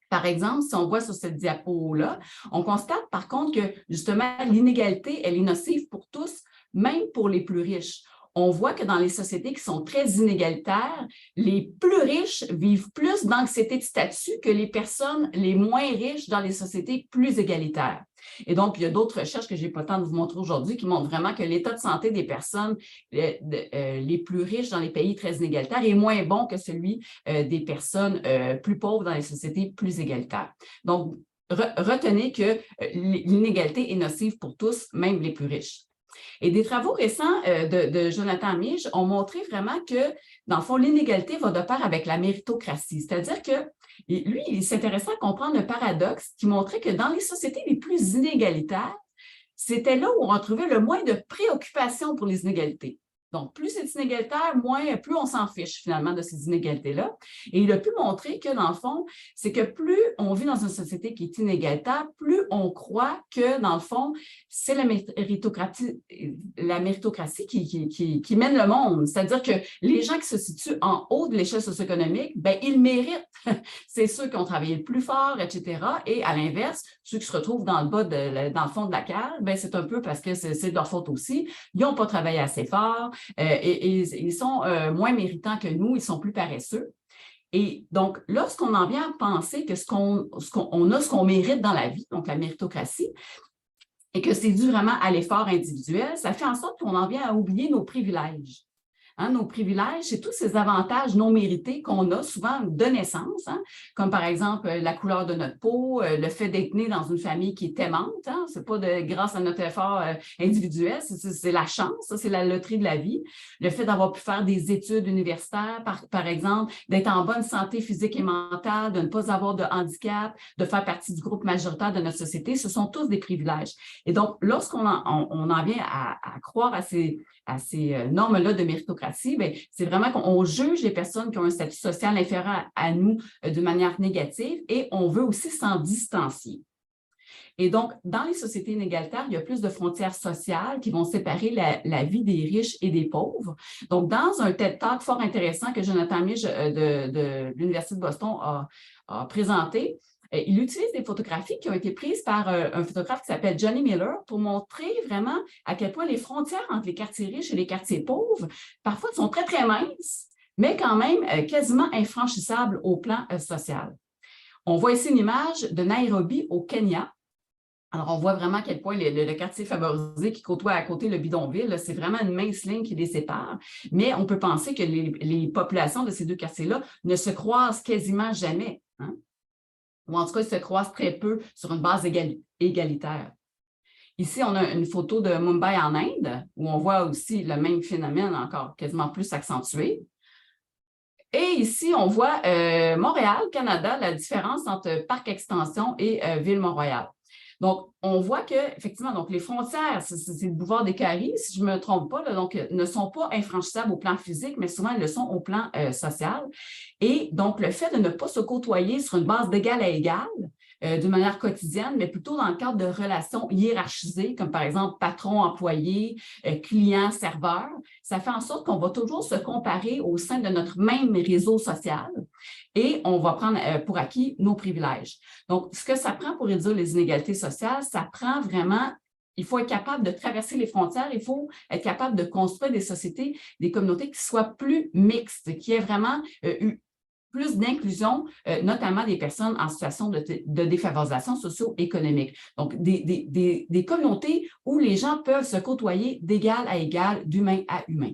Par exemple, si on voit sur cette diapo-là, on constate par contre que justement l'inégalité, elle est nocive pour tous, même pour les plus riches. On voit que dans les sociétés qui sont très inégalitaires, les plus riches vivent plus d'anxiété de statut que les personnes les moins riches dans les sociétés plus égalitaires. Et donc, il y a d'autres recherches que je n'ai pas le temps de vous montrer aujourd'hui qui montrent vraiment que l'état de santé des personnes les plus riches dans les pays très inégalitaires est moins bon que celui des personnes plus pauvres dans les sociétés plus égalitaires. Donc, retenez que l'inégalité est nocive pour tous, même les plus riches. Et des travaux récents de Jonathan Mige ont montré vraiment que, dans le fond, l'inégalité va de pair avec la méritocratie. C'est-à-dire que lui, il s'intéressait à comprendre le paradoxe qui montrait que dans les sociétés les plus inégalitaires, c'était là où on trouvait le moins de préoccupation pour les inégalités. Donc, plus c'est inégalitaire, plus on s'en fiche finalement de ces inégalités-là. Et il a pu montrer que, dans le fond, c'est que plus on vit dans une société qui est inégalitaire, plus on croit que, dans le fond, c'est la méritocratie qui mène le monde. C'est-à-dire que les gens qui se situent en haut de l'échelle socio-économique, bien, ils méritent. C'est ceux qui ont travaillé le plus fort, etc. Et à l'inverse, ceux qui se retrouvent dans le bas, dans le fond de la cale, bien, c'est un peu parce que c'est de leur faute aussi. Ils n'ont pas travaillé assez fort. Et ils sont moins méritants que nous, ils sont plus paresseux. Et donc, lorsqu'on en vient à penser que ce qu'on mérite dans la vie, donc la méritocratie, et que c'est dû vraiment à l'effort individuel, ça fait en sorte qu'on en vient à oublier nos privilèges. Hein, nos privilèges, c'est tous ces avantages non mérités qu'on a souvent de naissance, hein, comme par exemple la couleur de notre peau, le fait d'être né dans une famille qui est aimante. Hein, ce n'est pas grâce à notre effort individuel, c'est la chance, c'est la loterie de la vie. Le fait d'avoir pu faire des études universitaires, par exemple, d'être en bonne santé physique et mentale, de ne pas avoir de handicap, de faire partie du groupe majoritaire de notre société, ce sont tous des privilèges. Et donc, lorsqu'on en vient à croire à ces normes-là de méritocratie, bien, c'est vraiment qu'on juge les personnes qui ont un statut social inférieur à nous de manière négative et on veut aussi s'en distancier. Et donc, dans les sociétés inégalitaires, il y a plus de frontières sociales qui vont séparer la vie des riches et des pauvres. Donc, dans un TED Talk fort intéressant que Jonathan Mige de l'Université de Boston a présenté, il utilise des photographies qui ont été prises par un photographe qui s'appelle Johnny Miller pour montrer vraiment à quel point les frontières entre les quartiers riches et les quartiers pauvres, parfois, sont très, très minces, mais quand même quasiment infranchissables au plan social. On voit ici une image de Nairobi au Kenya. Alors, on voit vraiment à quel point le quartier favorisé qui côtoie à côté le bidonville, c'est vraiment une mince ligne qui les sépare. Mais on peut penser que les populations de ces deux quartiers-là ne se croisent quasiment jamais, hein? Ou en tout cas, ils se croisent très peu sur une base égalitaire. Ici, on a une photo de Mumbai en Inde, où on voit aussi le même phénomène encore quasiment plus accentué. Et ici, on voit Montréal, Canada, la différence entre Parc Extension et Ville Mont-Royal. Donc, on voit qu'effectivement, donc les frontières, c'est le boulevard des Caries, si je ne me trompe pas, là, donc, ne sont pas infranchissables au plan physique, mais souvent, elles le sont au plan social. Et donc, le fait de ne pas se côtoyer sur une base d'égal à égal, d'une manière quotidienne, mais plutôt dans le cadre de relations hiérarchisées, comme par exemple patron-employé, client-serveur. Ça fait en sorte qu'on va toujours se comparer au sein de notre même réseau social et on va prendre pour acquis nos privilèges. Donc, ce que ça prend pour réduire les inégalités sociales, ça prend vraiment... Il faut être capable de traverser les frontières, il faut être capable de construire des sociétés, des communautés qui soient plus mixtes, qui aient vraiment plus d'inclusion, notamment des personnes en situation de défavorisation socio-économique. Donc, des communautés où les gens peuvent se côtoyer d'égal à égal, d'humain à humain.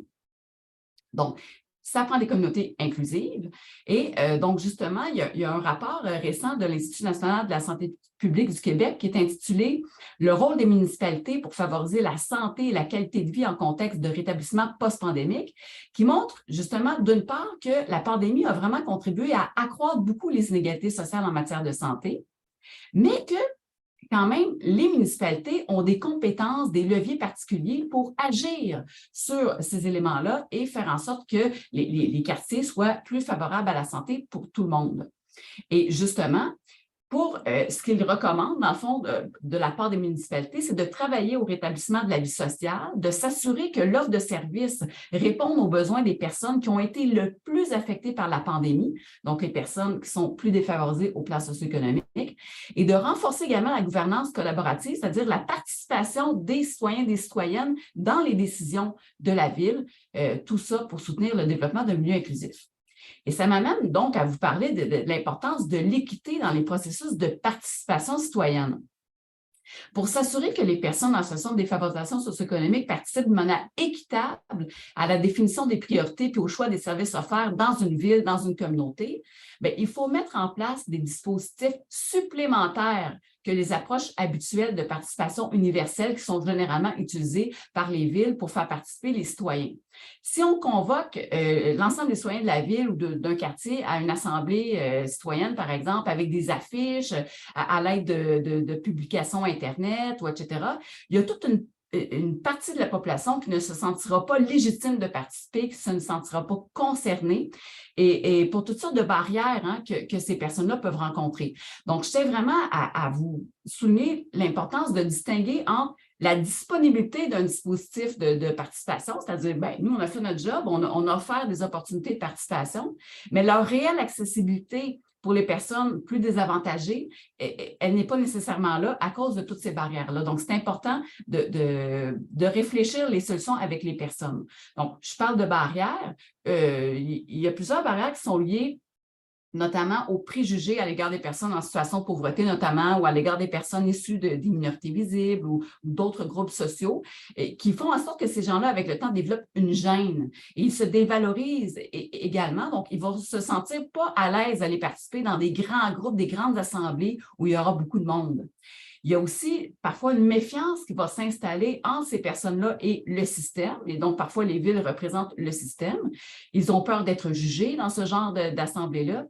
Donc, ça prend des communautés inclusives. Et donc, justement, il y a un rapport récent de l'Institut national de la santé publique du Québec qui est intitulé « Le rôle des municipalités pour favoriser la santé et la qualité de vie en contexte de rétablissement post-pandémique » qui montre justement, d'une part, que la pandémie a vraiment contribué à accroître beaucoup les inégalités sociales en matière de santé, mais que quand même, les municipalités ont des compétences, des leviers particuliers pour agir sur ces éléments-là et faire en sorte que les quartiers soient plus favorables à la santé pour tout le monde. Et justement, pour ce qu'ils recommandent, dans le fond, de la part des municipalités, c'est de travailler au rétablissement de la vie sociale, de s'assurer que l'offre de services réponde aux besoins des personnes qui ont été le plus affectées par la pandémie, donc les personnes qui sont plus défavorisées au plan socio-économique, et de renforcer également la gouvernance collaborative, c'est-à-dire la participation des citoyens et des citoyennes dans les décisions de la ville, tout ça pour soutenir le développement d'un milieu inclusif. Et ça m'amène donc à vous parler de l'importance de l'équité dans les processus de participation citoyenne. Pour s'assurer que les personnes en situation de défavorisation socio-économique participent de manière équitable à la définition des priorités et au choix des services offerts dans une ville, dans une communauté, bien, il faut mettre en place des dispositifs supplémentaires que les approches habituelles de participation universelle qui sont généralement utilisées par les villes pour faire participer les citoyens. Si on convoque l'ensemble des citoyens de la ville ou d'un quartier à une assemblée citoyenne, par exemple, avec des affiches, à l'aide de publications Internet, ou etc., il y a toute une partie de la population qui ne se sentira pas légitime de participer, qui ne se sentira pas concernée, et pour toutes sortes de barrières que ces personnes-là peuvent rencontrer. Donc, je tiens vraiment à vous souligner l'importance de distinguer entre la disponibilité d'un dispositif de participation, c'est-à-dire, bien, nous, on a fait notre job, on a offert des opportunités de participation, mais leur réelle accessibilité pour les personnes plus désavantagées, elle n'est pas nécessairement là à cause de toutes ces barrières-là. Donc, c'est important de réfléchir les solutions avec les personnes. Donc, je parle de barrières. Il y a plusieurs barrières qui sont liées notamment aux préjugés à l'égard des personnes en situation de pauvreté, notamment, ou à l'égard des personnes issues des minorités visibles ou d'autres groupes sociaux, qui font en sorte que ces gens-là, avec le temps, développent une gêne. Et ils se dévalorisent également, donc ils vont se sentir pas à l'aise d'aller participer dans des grands groupes, des grandes assemblées où il y aura beaucoup de monde. Il y a aussi parfois une méfiance qui va s'installer entre ces personnes-là et le système. Et donc, parfois, les villes représentent le système. Ils ont peur d'être jugés dans ce genre d'assemblée-là.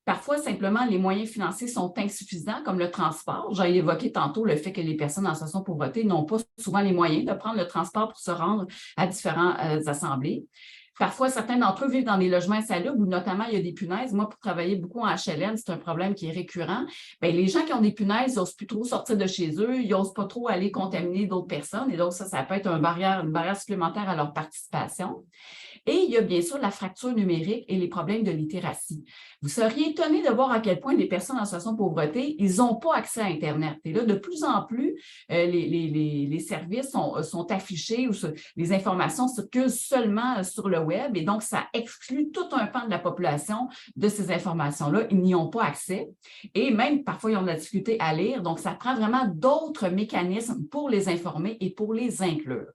Parfois, simplement, les moyens financiers sont insuffisants, comme le transport. J'ai évoqué tantôt le fait que les personnes en situation de pauvreté n'ont pas souvent les moyens de prendre le transport pour se rendre à différentes assemblées. Parfois, certains d'entre eux vivent dans des logements insalubres où notamment il y a des punaises. Moi, pour travailler beaucoup en HLM, c'est un problème qui est récurrent. Bien, les gens qui ont des punaises n'osent plus trop sortir de chez eux, ils n'osent pas trop aller contaminer d'autres personnes. Et donc, ça peut être une barrière supplémentaire à leur participation. Et il y a bien sûr la fracture numérique et les problèmes de littératie. Vous seriez étonné de voir à quel point les personnes en situation de pauvreté, ils n'ont pas accès à Internet. Et là, de plus en plus, les services sont affichés ou les informations circulent seulement sur le web et donc ça exclut tout un pan de la population de ces informations-là. Ils n'y ont pas accès et même parfois, ils ont de la difficulté à lire. Donc, ça prend vraiment d'autres mécanismes pour les informer et pour les inclure.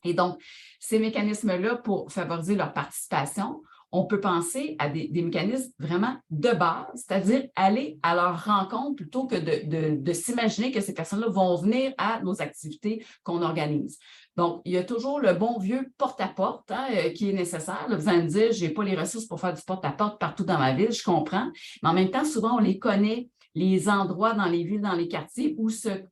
Et donc, ces mécanismes-là, pour favoriser leur participation, on peut penser à des mécanismes vraiment de base, c'est-à-dire aller à leur rencontre plutôt que de s'imaginer que ces personnes-là vont venir à nos activités qu'on organise. Donc, il y a toujours le bon vieux porte-à-porte qui est nécessaire. Là, vous allez me dire, je n'ai pas les ressources pour faire du porte-à-porte partout dans ma ville, je comprends, mais en même temps, souvent, on les connaît, les endroits dans les villes, dans les quartiers où c'est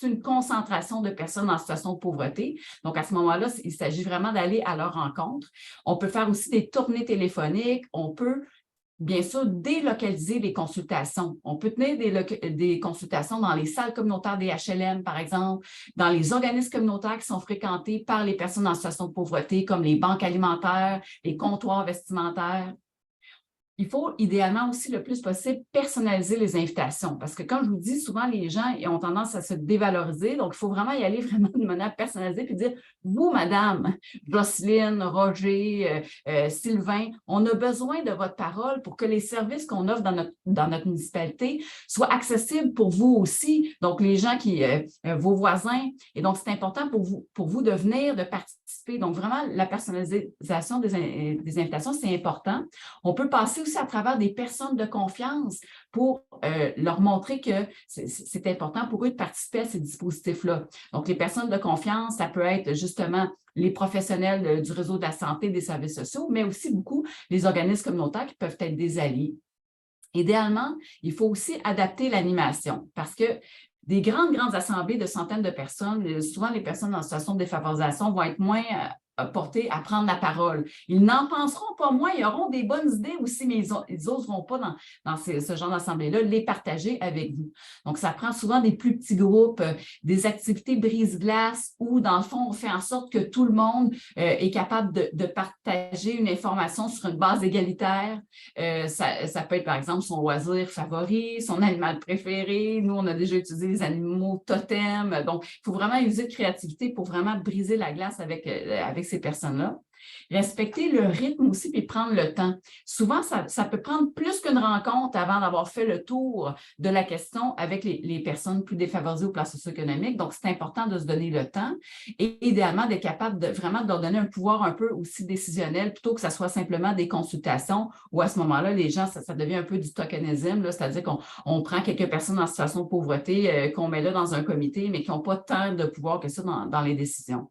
une concentration de personnes en situation de pauvreté. Donc, à ce moment-là, il s'agit vraiment d'aller à leur rencontre. On peut faire aussi des tournées téléphoniques. On peut bien sûr, délocaliser les consultations. On peut tenir des consultations dans les salles communautaires des HLM, par exemple, dans les organismes communautaires qui sont fréquentés par les personnes en situation de pauvreté, comme les banques alimentaires, les comptoirs vestimentaires. Il faut idéalement aussi le plus possible personnaliser les invitations parce que, comme je vous dis, souvent les gens ont tendance à se dévaloriser. Donc, il faut vraiment y aller vraiment de manière personnalisée puis dire, vous, madame, Jocelyne, Roger, Sylvain, on a besoin de votre parole pour que les services qu'on offre dans notre municipalité soient accessibles pour vous aussi. Donc, les gens vos voisins. Et donc, c'est important pour vous de venir, de participer. Donc, vraiment, la personnalisation des invitations, c'est important. On peut passer aussi à travers des personnes de confiance pour leur montrer que c'est important pour eux de participer à ces dispositifs-là. Donc, les personnes de confiance, ça peut être justement les professionnels du réseau de la santé, des services sociaux, mais aussi beaucoup les organismes communautaires qui peuvent être des alliés. Idéalement, il faut aussi adapter l'animation parce que des grandes assemblées de centaines de personnes, souvent les personnes en situation de défavorisation vont être moins portés à prendre la parole. Ils n'en penseront pas moins, ils auront des bonnes idées aussi, mais ils n'oseront pas dans ce genre d'assemblée-là les partager avec vous. Donc, ça prend souvent des plus petits groupes, des activités brise-glace où, dans le fond, on fait en sorte que tout le monde est capable de partager une information sur une base égalitaire. Ça peut être, par exemple, son loisir favori, son animal préféré. Nous, on a déjà utilisé les animaux totems. Donc, il faut vraiment user de créativité pour vraiment briser la glace avec ces personnes-là. Respecter le rythme aussi puis prendre le temps. Souvent, ça peut prendre plus qu'une rencontre avant d'avoir fait le tour de la question avec les personnes plus défavorisées au plan socio-économique. Donc, c'est important de se donner le temps et idéalement d'être capable vraiment de leur donner un pouvoir un peu aussi décisionnel plutôt que ça soit simplement des consultations où à ce moment-là, les gens, ça devient un peu du tokenisme, c'est-à-dire qu'on prend quelques personnes en situation de pauvreté qu'on met là dans un comité, mais qui n'ont pas tant de pouvoir que ça dans les décisions.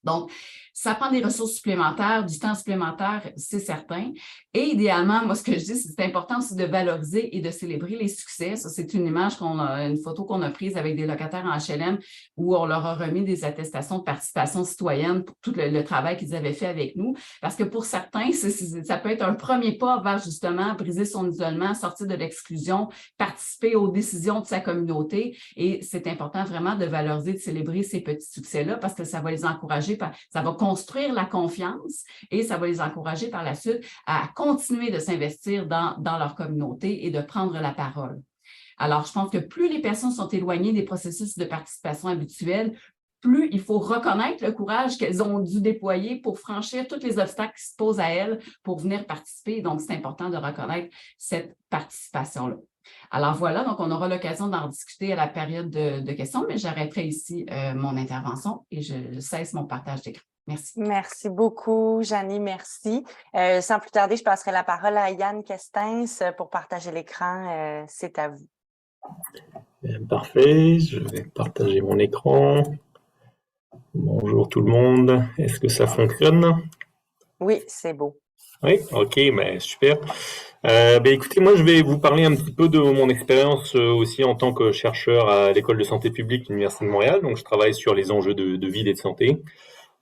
Donc, ça prend des ressources supplémentaires, du temps supplémentaire, c'est certain. Et idéalement, moi, ce que je dis, c'est important aussi de valoriser et de célébrer les succès. Ça, c'est une image une photo qu'on a prise avec des locataires en HLM où on leur a remis des attestations de participation citoyenne pour tout le travail qu'ils avaient fait avec nous. Parce que pour certains, ça peut être un premier pas vers justement briser son isolement, sortir de l'exclusion, participer aux décisions de sa communauté. Et c'est important vraiment de valoriser, de célébrer ces petits succès-là parce que ça va les encourager, ça va construire la confiance et ça va les encourager par la suite à continuer de s'investir dans leur communauté et de prendre la parole. Alors, je pense que plus les personnes sont éloignées des processus de participation habituels, plus il faut reconnaître le courage qu'elles ont dû déployer pour franchir tous les obstacles qui se posent à elles pour venir participer. Donc, c'est important de reconnaître cette participation-là. Alors voilà, donc on aura l'occasion d'en discuter à la période de questions, mais j'arrêterai ici mon intervention et je cesse mon partage d'écran. Merci. Merci beaucoup, Janie, merci. Sans plus tarder, je passerai la parole à Yann Kestens pour partager l'écran. C'est à vous. Parfait, je vais partager mon écran. Bonjour tout le monde, est-ce que ça fonctionne? Oui, c'est beau. Oui, ok, super. Écoutez, moi je vais vous parler un petit peu de mon expérience aussi en tant que chercheur à l'École de santé publique de l'Université de Montréal. Donc je travaille sur les enjeux de vie et de santé,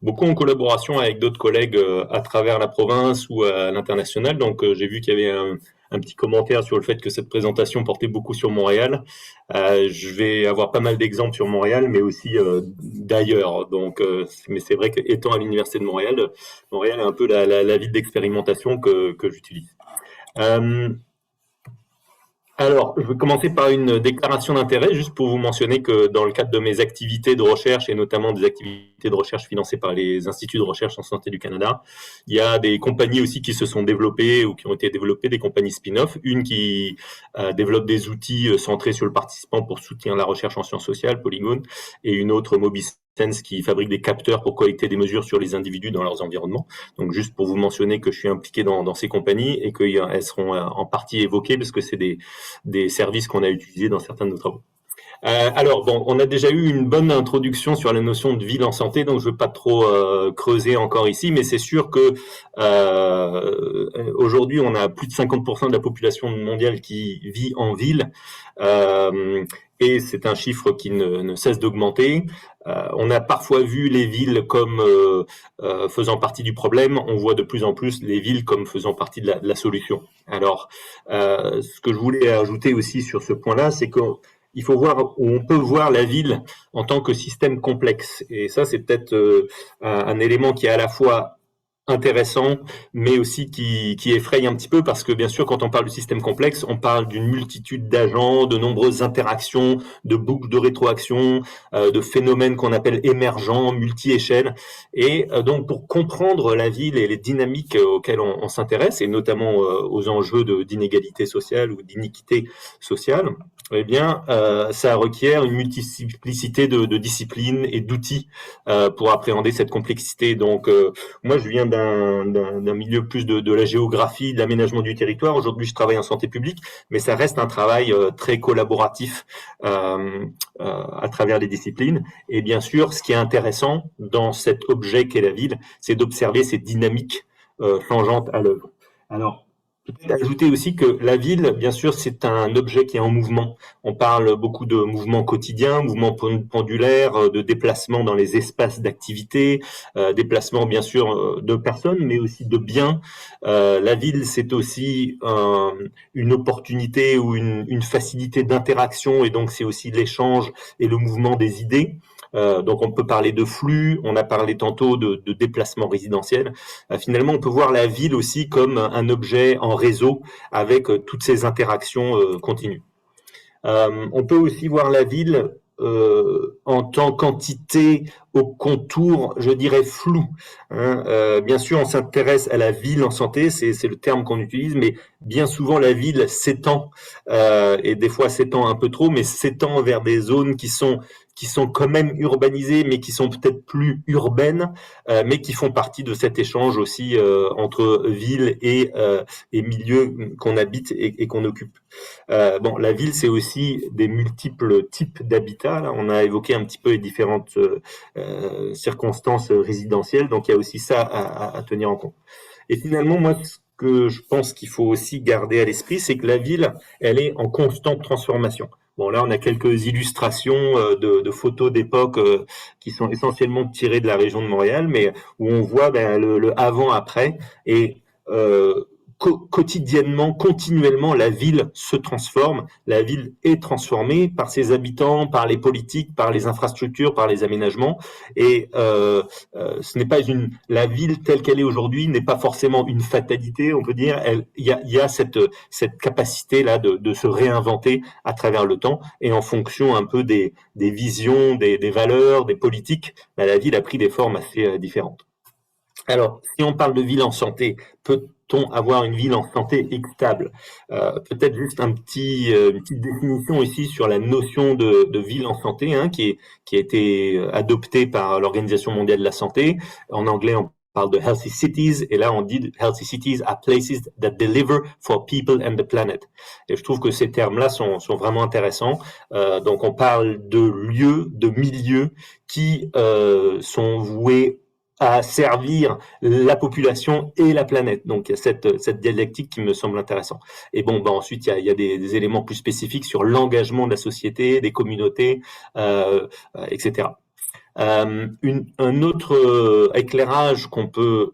beaucoup en collaboration avec d'autres collègues à travers la province ou à l'international. Donc j'ai vu qu'il y avait un petit commentaire sur le fait que cette présentation portait beaucoup sur Montréal. Je vais avoir pas mal d'exemples sur Montréal, mais aussi d'ailleurs. Donc, mais c'est vrai qu'étant à l'Université de Montréal, Montréal est un peu la ville d'expérimentation que j'utilise. Alors, je vais commencer par une déclaration d'intérêt, juste pour vous mentionner que dans le cadre de mes activités de recherche, et notamment des activités de recherche financées par les instituts de recherche en santé du Canada, il y a des compagnies aussi qui se sont développées ou qui ont été développées, des compagnies spin-off. Une qui développe des outils centrés sur le participant pour soutenir la recherche en sciences sociales, Polygone, et une autre, Mobisense, qui fabrique des capteurs pour collecter des mesures sur les individus dans leurs environnements. Donc, juste pour vous mentionner que je suis impliqué dans ces compagnies et qu'elles seront en partie évoquées parce que c'est des services qu'on a utilisés dans certains de nos travaux. Alors bon, on a déjà eu une bonne introduction sur la notion de ville en santé, donc je ne veux pas trop creuser encore ici, mais c'est sûr que aujourd'hui on a plus de 50% de la population mondiale qui vit en ville, et c'est un chiffre qui ne cesse d'augmenter. On a parfois vu les villes comme faisant partie du problème, on voit de plus en plus les villes comme faisant partie de la solution. Alors, ce que je voulais ajouter aussi sur ce point-là, c'est que il faut voir où on peut voir la ville en tant que système complexe. Et ça, c'est peut-être un élément qui est à la fois intéressant, mais aussi qui effraie un petit peu parce que bien sûr, quand on parle de système complexe, on parle d'une multitude d'agents, de nombreuses interactions, de boucles de rétroaction, de phénomènes qu'on appelle émergents, multi-échelles. Et donc, pour comprendre la ville et les dynamiques auxquelles on s'intéresse, et notamment aux enjeux d'inégalité sociale ou d'iniquité sociale, eh bien, ça requiert une multiplicité de disciplines et d'outils pour appréhender cette complexité. Donc, moi, je viens d'un milieu plus de la géographie, de l'aménagement du territoire. Aujourd'hui, je travaille en santé publique, mais ça reste un travail très collaboratif à travers les disciplines. Et bien sûr, ce qui est intéressant dans cet objet qu'est la ville, c'est d'observer ces dynamiques changeantes à l'œuvre. Alors, peut-être ajouter aussi que la ville, bien sûr, c'est un objet qui est en mouvement. On parle beaucoup de mouvements quotidiens, mouvements pendulaires, de déplacements dans les espaces d'activité, déplacements, bien sûr, de personnes, mais aussi de biens. La ville, c'est aussi une opportunité ou une facilité d'interaction, et donc c'est aussi l'échange et le mouvement des idées. Donc on peut parler de flux, on a parlé tantôt de déplacement résidentiel. Finalement, on peut voir la ville aussi comme un objet en réseau avec toutes ces interactions continues. On peut aussi voir la ville en tant qu'entité au contour, je dirais, flou. Bien sûr, on s'intéresse à la ville en santé, c'est le terme qu'on utilise, mais bien souvent la ville s'étend, et des fois s'étend un peu trop, mais s'étend vers des zones qui sont quand même urbanisées, mais qui sont peut-être plus urbaines, mais qui font partie de cet échange aussi entre ville et milieux qu'on habite et qu'on occupe. Bon, la ville, c'est aussi des multiples types d'habitats. Là, on a évoqué un petit peu les différentes circonstances résidentielles, donc il y a aussi ça à tenir en compte. Et finalement, moi, ce que je pense qu'il faut aussi garder à l'esprit, c'est que la ville, elle est en constante transformation. Bon, là, on a quelques illustrations de photos d'époque qui sont essentiellement tirées de la région de Montréal, mais où on voit le avant-après. Et quotidiennement, continuellement, la ville se transforme. La ville est transformée par ses habitants, par les politiques, par les infrastructures, par les aménagements. Et ce n'est pas la ville telle qu'elle est aujourd'hui n'est pas forcément une fatalité, on peut dire. Il y a cette capacité là de se réinventer à travers le temps et en fonction un peu des visions, des valeurs, des politiques. La ville a pris des formes assez différentes. Alors, si on parle de ville en santé, peut-on avoir une ville en santé équitable? Peut-être juste une petite définition ici sur la notion de ville en santé, qui a été adoptée par l'Organisation mondiale de la santé. En anglais, on parle de healthy cities, et là on dit healthy cities are places that deliver for people and the planet. Et je trouve que ces termes-là sont vraiment intéressants. Donc on parle de lieux, de milieux qui sont voués à servir la population et la planète. Donc, il y a cette dialectique qui me semble intéressante. Et bon, ensuite, il y a des éléments plus spécifiques sur l'engagement de la société, des communautés, etc. Un autre éclairage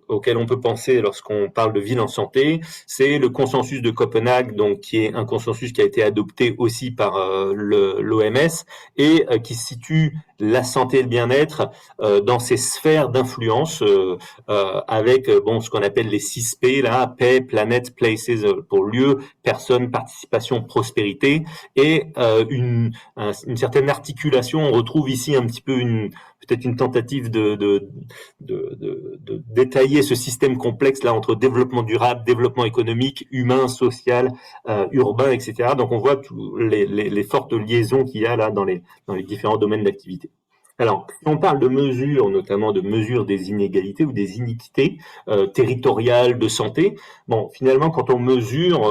auquel on peut penser lorsqu'on parle de ville en santé, c'est le consensus de Copenhague, donc qui est un consensus qui a été adopté aussi par l'OMS et qui situe la santé et le bien-être dans ces sphères d'influence avec ce qu'on appelle les 6 P là, paix, planète, places pour lieu, personne, participation, prospérité, et une certaine articulation. On retrouve ici un petit peu peut-être une tentative de détailler ce système complexe là entre développement durable, développement économique, humain, social, urbain, etc. Donc on voit les fortes liaisons qu'il y a là dans les différents domaines d'activité. Alors, si on parle de mesures, notamment de mesures des inégalités ou des iniquités territoriales de santé, bon, finalement, quand on mesure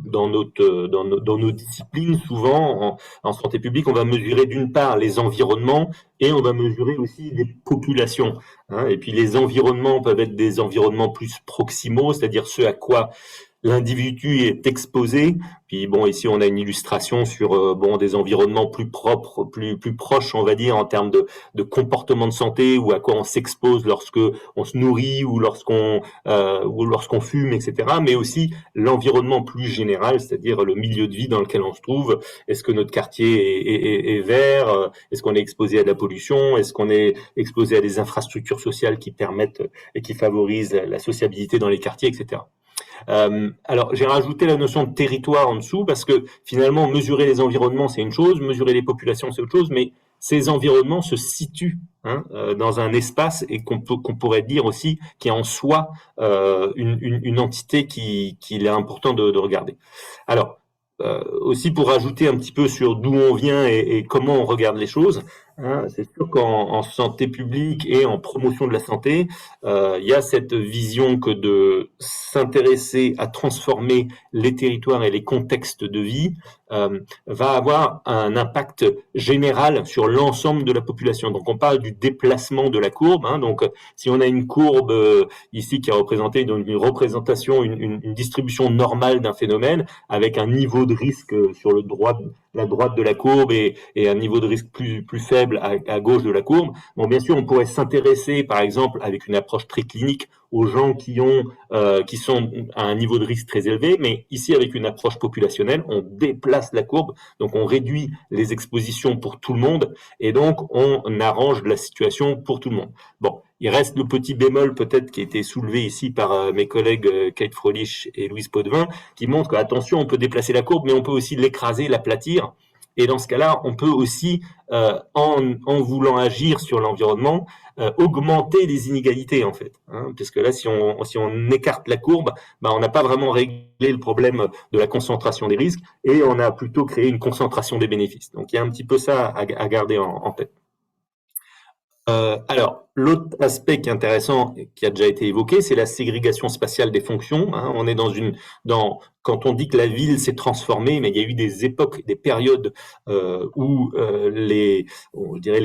dans nos disciplines, souvent en santé publique, on va mesurer d'une part les environnements et on va mesurer aussi les populations. Hein, et puis les environnements peuvent être des environnements plus proximaux, c'est-à-dire ceux à quoi l'individu est exposé. Puis bon, ici on a une illustration sur des environnements plus propres, plus proches, on va dire, en termes de comportement de santé, ou à quoi on s'expose lorsque on se nourrit ou lorsqu'on fume, etc. Mais aussi l'environnement plus général, c'est-à-dire le milieu de vie dans lequel on se trouve. Est-ce que notre quartier est vert? Est-ce qu'on est exposé à de la pollution? Est-ce qu'on est exposé à des infrastructures sociales qui permettent et qui favorisent la sociabilité dans les quartiers, etc. Alors, j'ai rajouté la notion de territoire en dessous parce que finalement, mesurer les environnements, c'est une chose, mesurer les populations, c'est autre chose, mais ces environnements se situent dans un espace et qu'on pourrait dire aussi qui est en soi une entité qu'il est important de regarder. Alors, aussi pour rajouter un petit peu sur d'où on vient et comment on regarde les choses, c'est sûr qu'en santé publique et en promotion de la santé, il y a cette vision que de s'intéresser à transformer les territoires et les contextes de vie va avoir un impact général sur l'ensemble de la population. Donc on parle du déplacement de la courbe. Donc si on a une courbe ici qui est représentée, donc une représentation, une distribution normale d'un phénomène avec un niveau de risque sur la droite de la courbe et un niveau de risque plus faible à gauche de la courbe. Bon, bien sûr, on pourrait s'intéresser, par exemple, avec une approche très clinique, aux gens qui sont à un niveau de risque très élevé, mais ici, avec une approche populationnelle, on déplace la courbe, donc on réduit les expositions pour tout le monde, et donc on arrange la situation pour tout le monde. Bon, il reste le petit bémol peut-être qui a été soulevé ici par mes collègues Kate Froelich et Louise Potvin, qui montre que, attention, on peut déplacer la courbe, mais on peut aussi l'écraser, l'aplatir. Et dans ce cas-là, on peut aussi, en voulant agir sur l'environnement, augmenter les inégalités, en fait. Parce que là, si on écarte la courbe, on n'a pas vraiment réglé le problème de la concentration des risques et on a plutôt créé une concentration des bénéfices. Donc, il y a un petit peu ça à garder en tête. Alors, l'autre aspect qui est intéressant, qui a déjà été évoqué, c'est la ségrégation spatiale des fonctions. On est quand on dit que la ville s'est transformée, mais il y a eu des époques, des périodes où les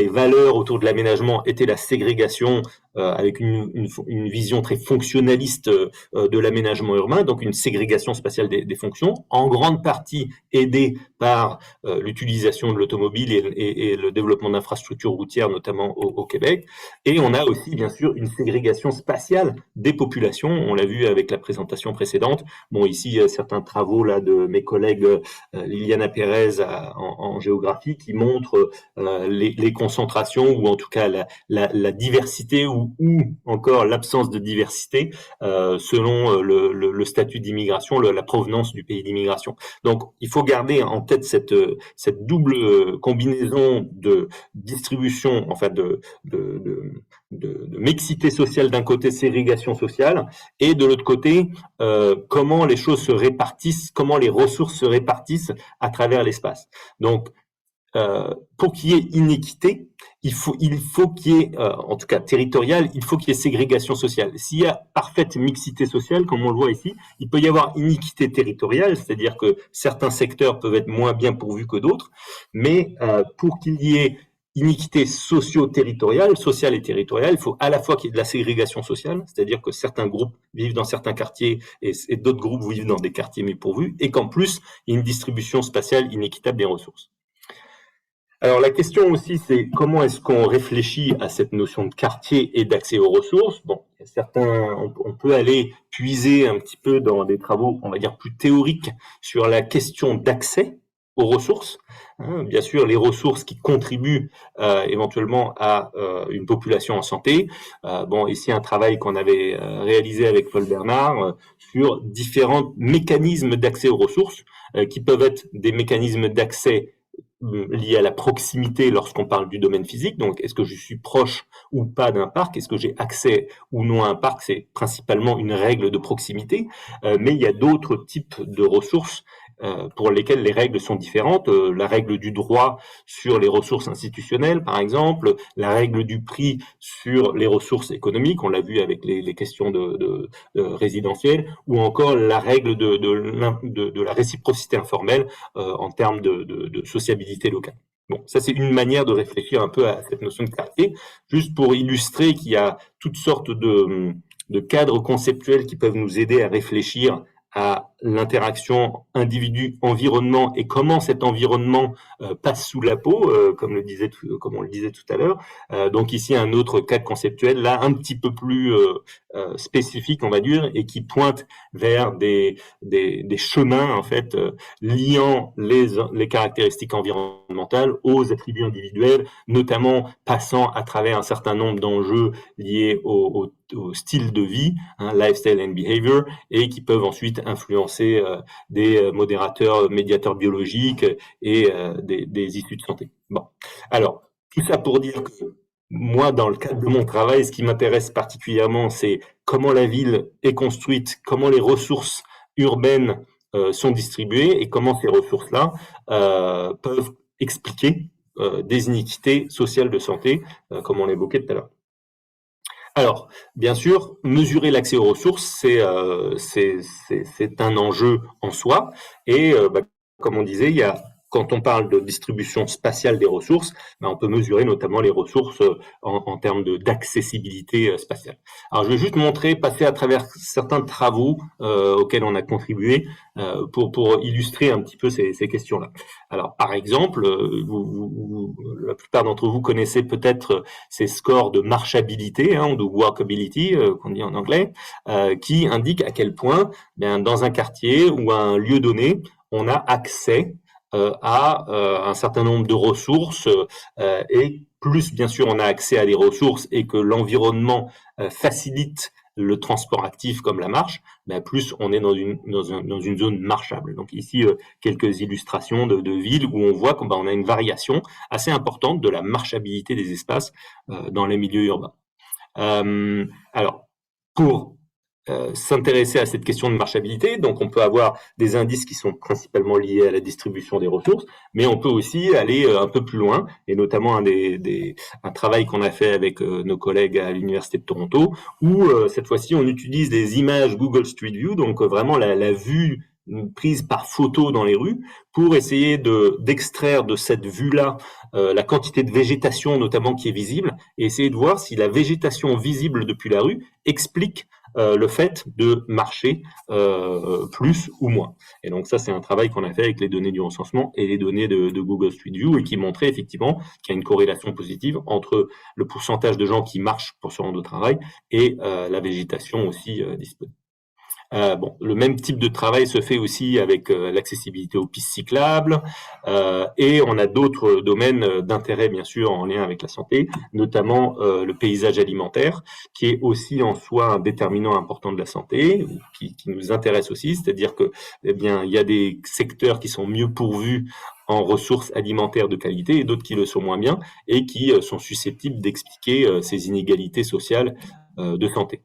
valeurs autour de l'aménagement étaient la ségrégation avec une vision très fonctionnaliste de l'aménagement urbain, donc une ségrégation spatiale des fonctions, en grande partie aidée par l'utilisation de l'automobile et le développement d'infrastructures routières, notamment au Québec. Et on a aussi, bien sûr, une ségrégation spatiale des populations. On l'a vu avec la présentation précédente. Bon, ici, certains travaux là de mes collègues Liliana Pérez en géographie qui montrent les concentrations ou en tout cas la diversité ou encore l'absence de diversité selon le statut d'immigration, la provenance du pays d'immigration. Donc, il faut garder en tête cette double combinaison de distribution, enfin de mixité sociale d'un côté, ségrégation sociale, et de l'autre côté, comment les choses se répartissent, comment les ressources se répartissent à travers l'espace. Donc, pour qu'il y ait inéquité, il faut qu'il y ait, en tout cas territorial, il faut qu'il y ait ségrégation sociale. S'il y a parfaite mixité sociale, comme on le voit ici, il peut y avoir iniquité territoriale, c'est-à-dire que certains secteurs peuvent être moins bien pourvus que d'autres, mais pour qu'il y ait iniquité socio-territoriale, sociale et territoriale, il faut à la fois qu'il y ait de la ségrégation sociale, c'est-à-dire que certains groupes vivent dans certains quartiers et d'autres groupes vivent dans des quartiers mieux pourvus, et qu'en plus, il y ait une distribution spatiale inéquitable des ressources. Alors la question aussi, c'est comment est-ce qu'on réfléchit à cette notion de quartier et d'accès aux ressources. Bon, on peut aller puiser un petit peu dans des travaux, on va dire, plus théoriques sur la question d'accès aux ressources. Bien sûr, les ressources qui contribuent éventuellement à une population en santé. Ici, un travail qu'on avait réalisé avec Paul Bernard sur différents mécanismes d'accès aux ressources qui peuvent être des mécanismes d'accès liés à la proximité lorsqu'on parle du domaine physique. Donc, est-ce que je suis proche ou pas d'un parc? Est-ce que j'ai accès ou non à un parc? C'est principalement une règle de proximité. Mais il y a d'autres types de ressources pour lesquels les règles sont différentes. La règle du droit sur les ressources institutionnelles, par exemple, la règle du prix sur les ressources économiques, on l'a vu avec les questions de résidentielles, ou encore la règle de la réciprocité informelle en termes de sociabilité locale. Bon, ça c'est une manière de réfléchir un peu à cette notion de quartier, juste pour illustrer qu'il y a toutes sortes de cadres conceptuels qui peuvent nous aider à réfléchir à l'interaction individu-environnement et comment cet environnement passe sous la peau, comme on le disait tout à l'heure. Donc ici, un autre cadre conceptuel, là, un petit peu plus spécifique, on va dire, et qui pointe vers des chemins, en fait, liant les caractéristiques environnementales aux attributs individuels, notamment passant à travers un certain nombre d'enjeux liés au style de vie, lifestyle and behavior, et qui peuvent ensuite influencer des modérateurs, médiateurs biologiques et des issues de santé. Bon, alors, tout ça pour dire que moi, dans le cadre de mon travail, ce qui m'intéresse particulièrement, c'est comment la ville est construite, comment les ressources urbaines sont distribuées et comment ces ressources-là peuvent expliquer des iniquités sociales de santé, comme on l'évoquait tout à l'heure. Alors, bien sûr, mesurer l'accès aux ressources, c'est un enjeu en soi. Et comme on disait, quand on parle de distribution spatiale des ressources, on peut mesurer notamment les ressources en termes d'accessibilité spatiale. Alors, je vais juste passer à travers certains travaux auxquels on a contribué pour illustrer un petit peu ces questions-là. Alors, par exemple, la plupart d'entre vous connaissez peut-être ces scores de marchabilité, ou de walkability, qu'on dit en anglais, qui indiquent à quel point, dans un quartier ou à un lieu donné, on a accès à un certain nombre de ressources et plus, bien sûr, on a accès à des ressources et que l'environnement facilite le transport actif comme la marche, plus on est dans une zone marchable. Donc ici, quelques illustrations de villes où on voit qu'on a une variation assez importante de la marchabilité des espaces dans les milieux urbains. Alors, pour s'intéresser à cette question de marchabilité, donc on peut avoir des indices qui sont principalement liés à la distribution des ressources, mais on peut aussi aller un peu plus loin, et notamment un travail qu'on a fait avec nos collègues à l'Université de Toronto, où cette fois-ci on utilise des images Google Street View, donc vraiment la vue prise par photo dans les rues, pour essayer d'extraire de cette vue-là la quantité de végétation notamment qui est visible, et essayer de voir si la végétation visible depuis la rue explique le fait de marcher plus ou moins. Et donc ça, c'est un travail qu'on a fait avec les données du recensement et les données de Google Street View et qui montrait effectivement qu'il y a une corrélation positive entre le pourcentage de gens qui marchent pour se rendre au travail et la végétation aussi disponible. Le même type de travail se fait aussi avec l'accessibilité aux pistes cyclables et on a d'autres domaines d'intérêt bien sûr en lien avec la santé, notamment le paysage alimentaire qui est aussi en soi un déterminant important de la santé, qui nous intéresse aussi, c'est-à-dire que il y a des secteurs qui sont mieux pourvus en ressources alimentaires de qualité et d'autres qui le sont moins bien et qui sont susceptibles d'expliquer ces inégalités sociales de santé.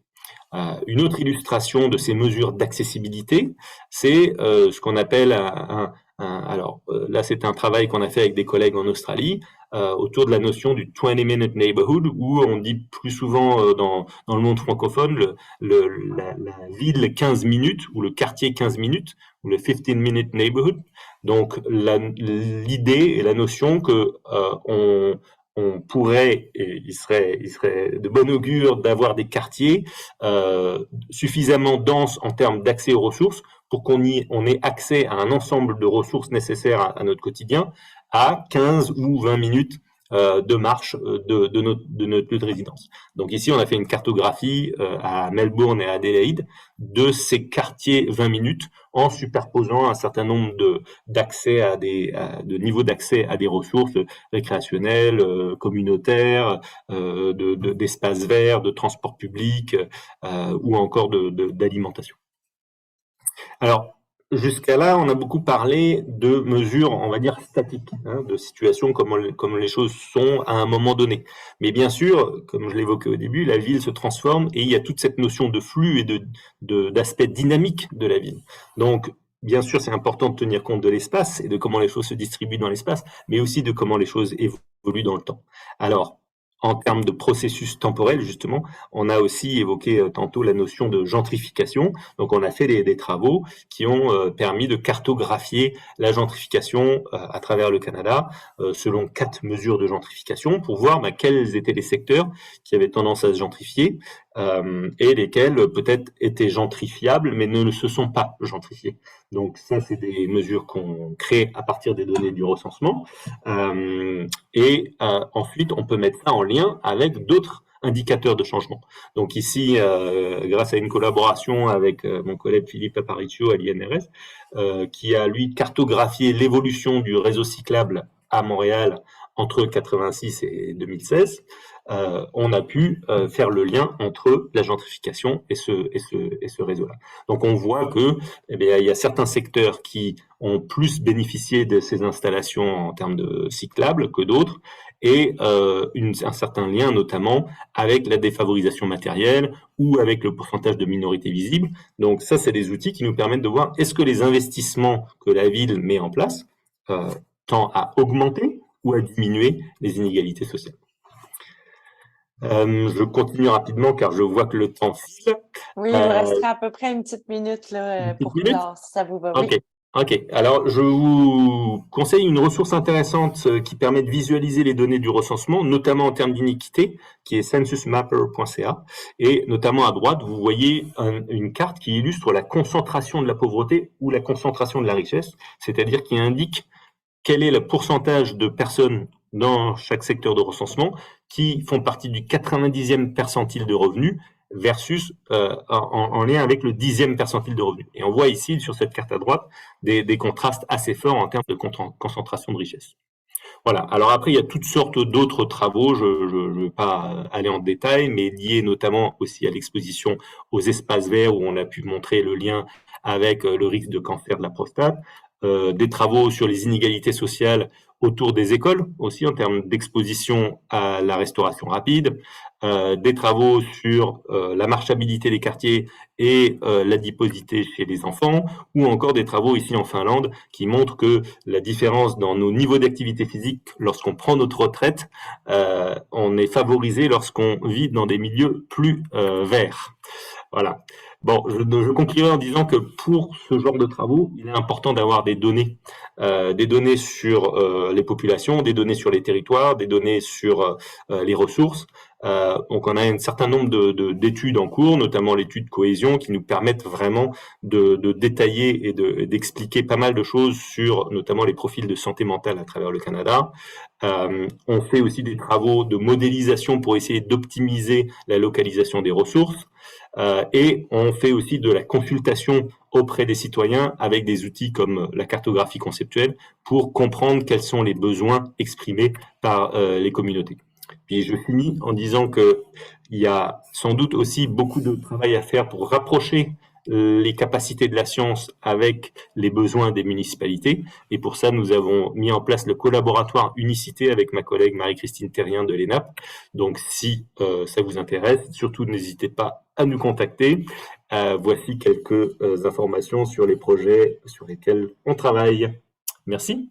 Une autre illustration de ces mesures d'accessibilité, c'est ce qu'on appelle là c'est un travail qu'on a fait avec des collègues en Australie autour de la notion du 20-minute neighborhood, où on dit plus souvent dans le monde francophone la ville 15 minutes ou le quartier 15 minutes ou le 15-minute neighborhood. Donc l'idée et la notion que on pourrait, et il serait de bon augure d'avoir des quartiers suffisamment denses en termes d'accès aux ressources pour qu'on ait accès à un ensemble de ressources nécessaires à notre quotidien à 15 ou 20 minutes de marche de notre lieu de résidence. Donc ici, on a fait une cartographie à Melbourne et à Adélaïde de ces quartiers 20 minutes en superposant un certain nombre d'accès de niveaux d'accès à des ressources récréationnelles, communautaires, d'espaces verts, de transport public ou encore d'alimentation. Alors, jusqu'à là, on a beaucoup parlé de mesures, on va dire, statiques, de situations comme les choses sont à un moment donné. Mais bien sûr, comme je l'évoquais au début, la ville se transforme et il y a toute cette notion de flux et d'aspect dynamique de la ville. Donc, bien sûr, c'est important de tenir compte de l'espace et de comment les choses se distribuent dans l'espace, mais aussi de comment les choses évoluent dans le temps. Alors, en termes de processus temporel, justement, on a aussi évoqué tantôt la notion de gentrification. Donc, on a fait des travaux qui ont permis de cartographier la gentrification à travers le Canada, selon 4 mesures de gentrification, pour voir quels étaient les secteurs qui avaient tendance à se gentrifier et lesquels peut-être étaient gentrifiables, mais ne se sont pas gentrifiés. Donc, ça, c'est des mesures qu'on crée à partir des données du recensement. Ensuite, on peut mettre ça en lien avec d'autres indicateurs de changement. Donc ici, grâce à une collaboration avec mon collègue Philippe Aparicio à l'INRS, qui a, lui, cartographié l'évolution du réseau cyclable à Montréal entre 86 et 2016, on a pu faire le lien entre la gentrification et ce réseau-là. Donc on voit que il y a certains secteurs qui ont plus bénéficié de ces installations en termes de cyclables que d'autres, et un certain lien notamment avec la défavorisation matérielle ou avec le pourcentage de minorités visibles. Donc ça, c'est des outils qui nous permettent de voir est-ce que les investissements que la ville met en place tendent à augmenter ou à diminuer les inégalités sociales. Je continue rapidement car je vois que le temps file. Oui, il me resterait à peu près une petite minute là, pour clore, si ça vous va. Ok. Oui. Ok, alors je vous conseille une ressource intéressante qui permet de visualiser les données du recensement, notamment en termes d'iniquité, qui est censusmapper.ca. Et notamment à droite, vous voyez une carte qui illustre la concentration de la pauvreté ou la concentration de la richesse, c'est-à-dire qui indique quel est le pourcentage de personnes dans chaque secteur de recensement qui font partie du 90e percentile de revenus versus en lien avec le 10e percentile de revenus. Et on voit ici, sur cette carte à droite, des contrastes assez forts en termes de concentration de richesse. Voilà. Alors après, il y a toutes sortes d'autres travaux, je ne vais pas aller en détail, mais liés notamment aussi à l'exposition aux espaces verts où on a pu montrer le lien avec le risque de cancer de la prostate, des travaux sur les inégalités sociales autour des écoles aussi en termes d'exposition à la restauration rapide, des travaux sur la marchabilité des quartiers et l'adiposité chez les enfants, ou encore des travaux ici en Finlande qui montrent que la différence dans nos niveaux d'activité physique lorsqu'on prend notre retraite, on est favorisé lorsqu'on vit dans des milieux plus verts. Voilà. Bon, je conclurai en disant que pour ce genre de travaux, il est important d'avoir des données sur les populations, des données sur les territoires, des données sur les ressources. Donc, on a un certain nombre d'études en cours, notamment l'étude cohésion, qui nous permettent vraiment de détailler et d'expliquer pas mal de choses sur notamment les profils de santé mentale à travers le Canada. On fait aussi des travaux de modélisation pour essayer d'optimiser la localisation des ressources. Et on fait aussi de la consultation auprès des citoyens avec des outils comme la cartographie conceptuelle pour comprendre quels sont les besoins exprimés par les communautés. Puis je finis en disant que il y a sans doute aussi beaucoup de travail à faire pour rapprocher les capacités de la science avec les besoins des municipalités. Et pour ça, nous avons mis en place le collaboratoire Unicité avec ma collègue Marie-Christine Terrien de l'ENAP. Donc, si ça vous intéresse, surtout n'hésitez pas à nous contacter. Voici quelques informations sur les projets sur lesquels on travaille. Merci.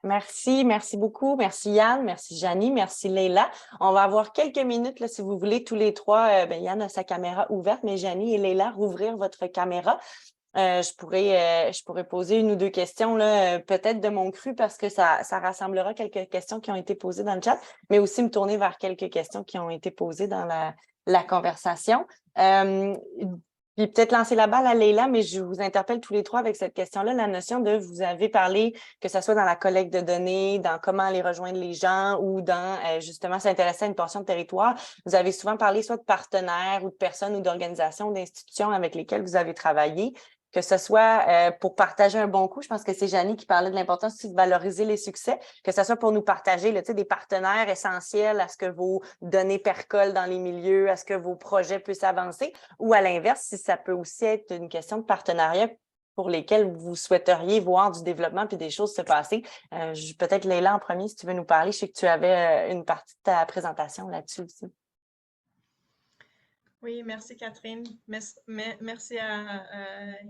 Merci beaucoup. Merci Yann, merci Janie, merci Leila. On va avoir quelques minutes, là, si vous voulez, tous les trois. Yann a sa caméra ouverte, mais Janie et Leila, rouvrir votre caméra. Je pourrais poser une ou deux questions, là, peut-être de mon cru, parce que ça rassemblera quelques questions qui ont été posées dans le chat, mais aussi me tourner vers quelques questions qui ont été posées dans la conversation. Puis peut-être lancer la balle à Leila, mais je vous interpelle tous les trois avec cette question-là, la notion de, vous avez parlé, que ce soit dans la collecte de données, dans comment aller rejoindre les gens ou dans justement s'intéresser à une portion de territoire. Vous avez souvent parlé soit de partenaires ou de personnes ou d'organisations, d'institutions avec lesquelles vous avez travaillé, que ce soit pour partager un bon coup. Je pense que c'est Janie qui parlait de l'importance aussi de valoriser les succès, que ce soit pour nous partager là, des partenaires essentiels à ce que vos données percolent dans les milieux, à ce que vos projets puissent avancer, ou à l'inverse, si ça peut aussi être une question de partenariat pour lesquels vous souhaiteriez voir du développement puis des choses se passer. Peut-être Leila en premier, si tu veux nous parler. Je sais que tu avais une partie de ta présentation là-dessus aussi. Oui, merci Catherine. Merci à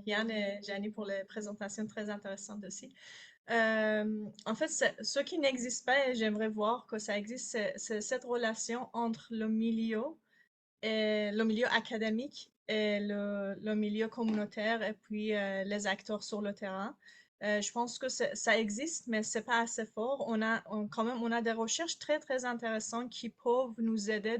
Yann et Janie pour les présentations très intéressantes aussi. En fait, ce qui n'existe pas, et j'aimerais voir que ça existe, c'est cette relation entre le milieu académique et le milieu communautaire et puis les acteurs sur le terrain. Je pense que ça existe, mais c'est pas assez fort. Quand même, on a des recherches très, très intéressantes qui peuvent nous aider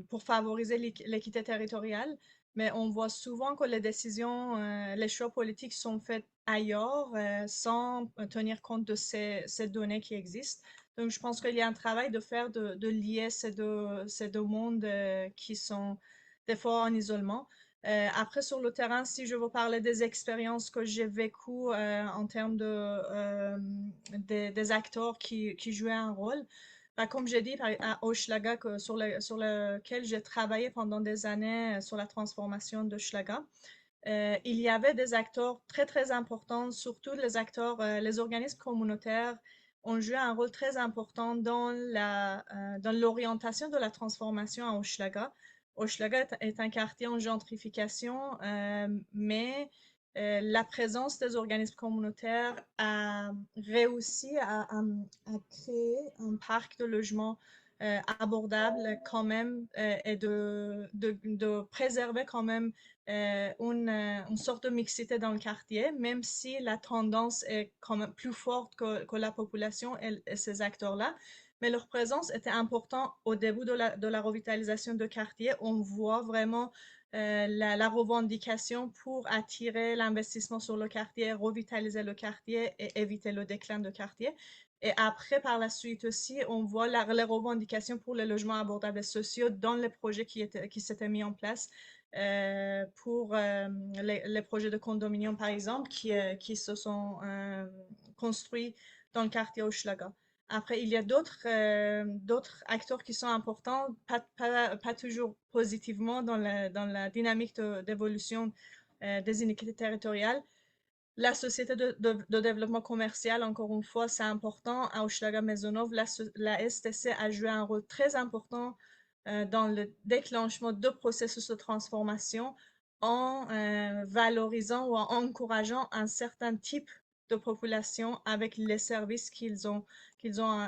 pour favoriser l'équité territoriale. Mais on voit souvent que les décisions, les choix politiques sont faits ailleurs sans tenir compte de ces données qui existent. Donc, je pense qu'il y a un travail de faire de lier ces deux mondes qui sont des fois en isolement. Après, sur le terrain, si je veux parler des expériences que j'ai vécues en termes des acteurs qui jouaient un rôle, comme j'ai dit à Hochelaga, sur lequel j'ai travaillé pendant des années sur la transformation de Hochelaga, il y avait des acteurs très, très importants, surtout les acteurs, les organismes communautaires ont joué un rôle très important dans l'orientation de la transformation à Hochelaga. Hochelaga est un quartier en gentrification, mais la présence des organismes communautaires a réussi à créer un parc de logements abordable quand même et de préserver quand même une sorte de mixité dans le quartier, même si la tendance est quand même plus forte que la population et ces acteurs-là. Mais leur présence était importante au début de la revitalisation de quartier. On voit vraiment la revendication pour attirer l'investissement sur le quartier, revitaliser le quartier et éviter le déclin de quartier. Et après, par la suite aussi, on voit les revendications pour les logements abordables et sociaux dans les projets qui s'étaient mis en place pour les projets de condominium, par exemple, qui se sont construits dans le quartier Hochelaga. Après, il y a d'autres acteurs qui sont importants, pas toujours positivement dans la dynamique d'évolution des inéquités territoriales. La société de développement commercial, encore une fois, c'est important. À Hochelaga Maisonneuve, la STC a joué un rôle très important dans le déclenchement de processus de transformation en valorisant ou en encourageant un certain type de population avec les services qu'ils ont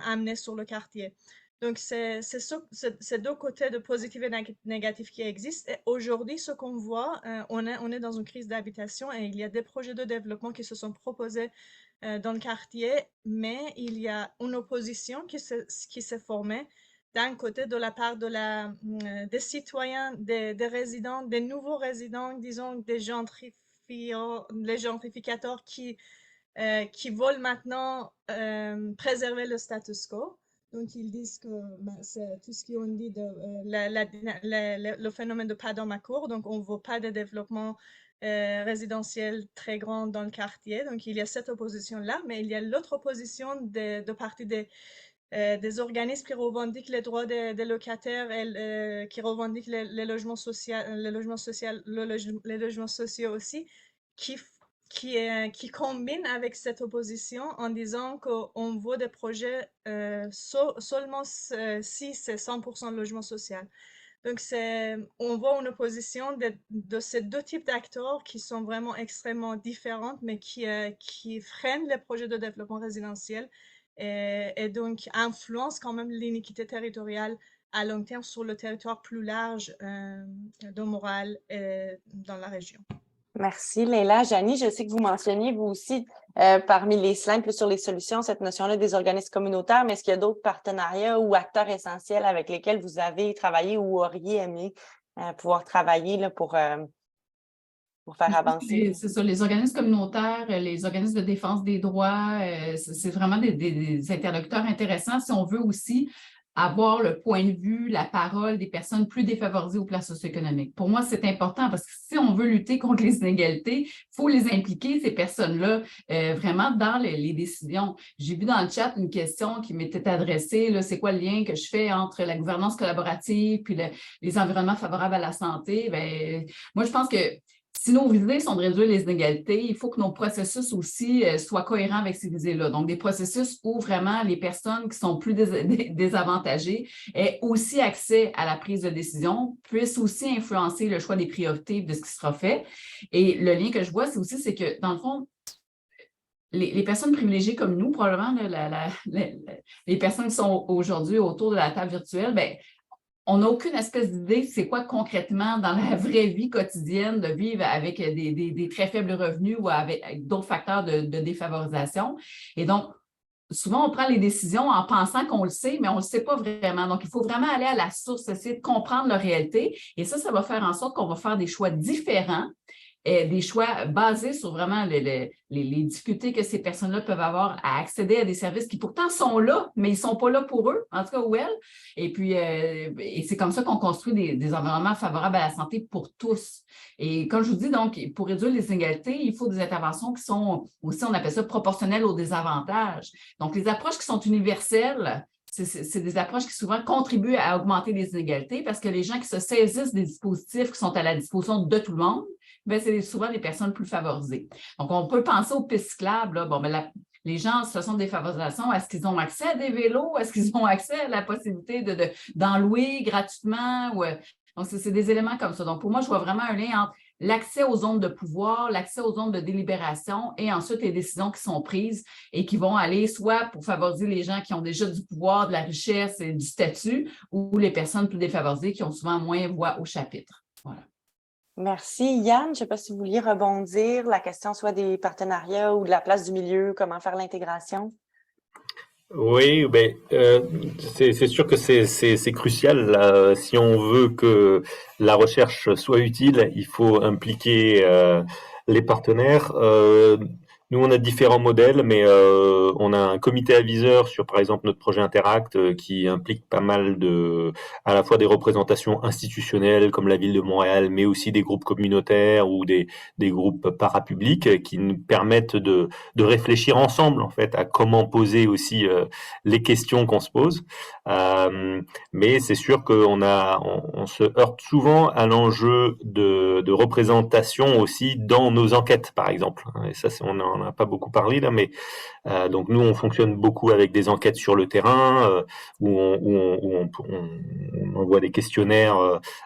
amenés sur le quartier. Donc, c'est ces deux côtés de positif et négatif qui existent. Et aujourd'hui, ce qu'on voit, on est dans une crise d'habitation et il y a des projets de développement qui se sont proposés dans le quartier, mais il y a une opposition qui s'est formée d'un côté de la part des citoyens, des résidents, des nouveaux résidents, disons des les gentrificateurs qui veulent maintenant préserver le status quo. Donc, ils disent que c'est tout ce qu'on dit de le phénomène de pas dans ma cour. Donc, on ne veut pas de développement résidentiel très grand dans le quartier. Donc, il y a cette opposition-là, mais il y a l'autre opposition de partie des organismes qui revendiquent les droits des locataires et qui revendiquent les logements sociaux, les logements sociaux aussi, qui combine avec cette opposition en disant qu'on veut des projets seulement si c'est 100% de logement social. Donc, on voit une opposition de ces deux types d'acteurs qui sont vraiment extrêmement différentes, mais qui freinent les projets de développement résidentiel et donc influencent quand même l'iniquité territoriale à long terme sur le territoire plus large de Montréal et dans la région. Merci, Leila. Janie, je sais que vous mentionniez, vous aussi, parmi les slides sur les solutions, cette notion-là des organismes communautaires, mais est-ce qu'il y a d'autres partenariats ou acteurs essentiels avec lesquels vous avez travaillé ou auriez aimé pouvoir travailler là, pour faire avancer? C'est ça, les organismes communautaires, les organismes de défense des droits, c'est vraiment des interlocuteurs intéressants si on veut aussi avoir le point de vue, la parole des personnes plus défavorisées au plan socio-économique. Pour moi, c'est important parce que si on veut lutter contre les inégalités, il faut les impliquer, ces personnes-là, vraiment dans les décisions. J'ai vu dans le chat une question qui m'était adressée, là, c'est quoi le lien que je fais entre la gouvernance collaborative puis les environnements favorables à la santé? Bien, moi, je pense que si nos visées sont de réduire les inégalités, il faut que nos processus aussi soient cohérents avec ces visées-là. Donc, des processus où vraiment les personnes qui sont plus désavantagées aient aussi accès à la prise de décision, puissent aussi influencer le choix des priorités de ce qui sera fait. Et le lien que je vois, c'est que, dans le fond, les personnes privilégiées comme nous, probablement, les personnes qui sont aujourd'hui autour de la table virtuelle, bien, on n'a aucune espèce d'idée de c'est quoi concrètement dans la vraie vie quotidienne de vivre avec des très faibles revenus ou avec d'autres facteurs de défavorisation. Et donc, souvent, on prend les décisions en pensant qu'on le sait, mais on ne le sait pas vraiment. Donc, il faut vraiment aller à la source, essayer de comprendre la réalité. Et ça va faire en sorte qu'on va faire des choix différents, des choix basés sur vraiment les difficultés que ces personnes-là peuvent avoir à accéder à des services qui pourtant sont là, mais ils ne sont pas là pour eux, en tout cas ou elles. Et puis, et c'est comme ça qu'on construit des environnements favorables à la santé pour tous. Et comme je vous dis, donc, pour réduire les inégalités, il faut des interventions qui sont aussi, on appelle ça proportionnelles aux désavantages. Donc, les approches qui sont universelles, c'est des approches qui souvent contribuent à augmenter les inégalités parce que les gens qui se saisissent des dispositifs qui sont à la disposition de tout le monde, bien, c'est souvent des personnes plus favorisées. Donc, on peut penser aux pistes cyclables. Là. Bon, bien, les gens en situation de défavorisation, est-ce qu'ils ont accès à des vélos? Est-ce qu'ils ont accès à la possibilité d'en louer gratuitement? Donc, c'est des éléments comme ça. Donc, pour moi, je vois vraiment un lien entre l'accès aux zones de pouvoir, l'accès aux zones de délibération et ensuite les décisions qui sont prises et qui vont aller soit pour favoriser les gens qui ont déjà du pouvoir, de la richesse et du statut ou les personnes plus défavorisées qui ont souvent moins voix au chapitre. Voilà. Merci. Yann, je ne sais pas si vous vouliez rebondir, la question soit des partenariats ou de la place du milieu, comment faire l'intégration? Oui, ben, c'est sûr que c'est crucial. Là. Si on veut que la recherche soit utile, il faut impliquer les partenaires. Nous, on a différents modèles, mais on a un comité aviseur sur, par exemple, notre projet Interact qui implique pas mal à la fois des représentations institutionnelles comme la ville de Montréal, mais aussi des groupes communautaires ou des groupes parapublics qui nous permettent de réfléchir ensemble, en fait, à comment poser aussi les questions qu'on se pose. Mais c'est sûr qu'on se heurte souvent à l'enjeu de représentation aussi dans nos enquêtes, par exemple. Et ça, on n'en a pas beaucoup parlé là, mais donc nous, on fonctionne beaucoup avec des enquêtes sur le terrain où on envoie des questionnaires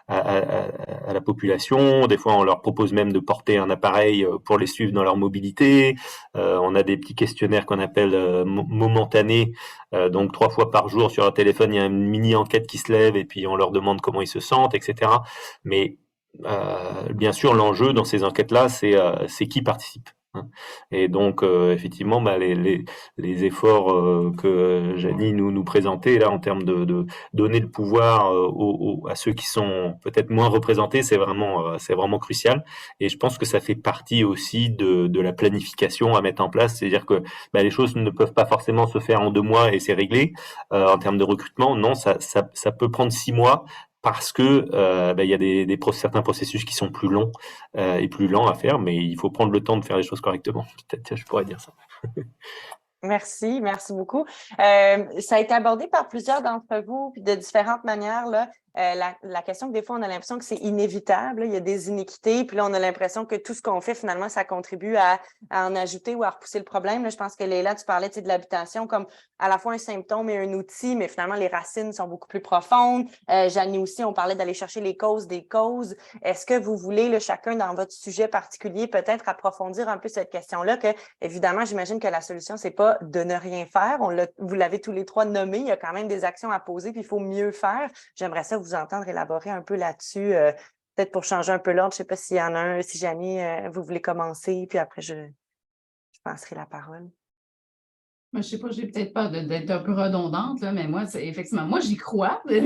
à la population. Des fois, on leur propose même de porter un appareil pour les suivre dans leur mobilité. On a des petits questionnaires qu'on appelle momentanés. Donc 3 fois par jour sur leur téléphone, il y a une mini-enquête qui se lève et puis on leur demande comment ils se sentent, etc. Mais bien sûr, l'enjeu dans ces enquêtes-là, c'est qui participe. Et donc, effectivement, les efforts que Janie nous présentait là en termes de donner le pouvoir à ceux qui sont peut-être moins représentés, c'est vraiment crucial. Et je pense que ça fait partie aussi de la planification à mettre en place. C'est-à-dire que les choses ne peuvent pas forcément se faire en 2 mois et c'est réglé. En termes de recrutement, non, ça peut prendre 6 mois. Parce que il y a certains processus qui sont plus longs et plus lents à faire, mais il faut prendre le temps de faire les choses correctement. Peut-être je pourrais dire ça. Merci beaucoup. Ça a été abordé par plusieurs d'entre vous, puis de différentes manières, là. La question que des fois, on a l'impression que c'est inévitable. Là. Il y a des inéquités, puis là, on a l'impression que tout ce qu'on fait, finalement, ça contribue à en ajouter ou à repousser le problème. Là, je pense que Léla, tu parlais de l'habitation comme à la fois un symptôme et un outil, mais finalement, les racines sont beaucoup plus profondes. Janie aussi, on parlait d'aller chercher les causes des causes. Est-ce que vous voulez, là, chacun dans votre sujet particulier, peut-être approfondir un peu cette question-là, que évidemment, j'imagine que la solution, c'est pas de ne rien faire. Vous l'avez tous les 3 nommé. Il y a quand même des actions à poser, puis il faut mieux faire. J'aimerais ça vous entendre élaborer un peu là-dessus, peut-être pour changer un peu l'ordre. Je ne sais pas s'il y en a un, si Janie, vous voulez commencer, puis après, je passerai la parole. Moi, je ne sais pas, j'ai peut-être peur d'être un peu redondante, là, mais moi, effectivement, moi, j'y crois. J'en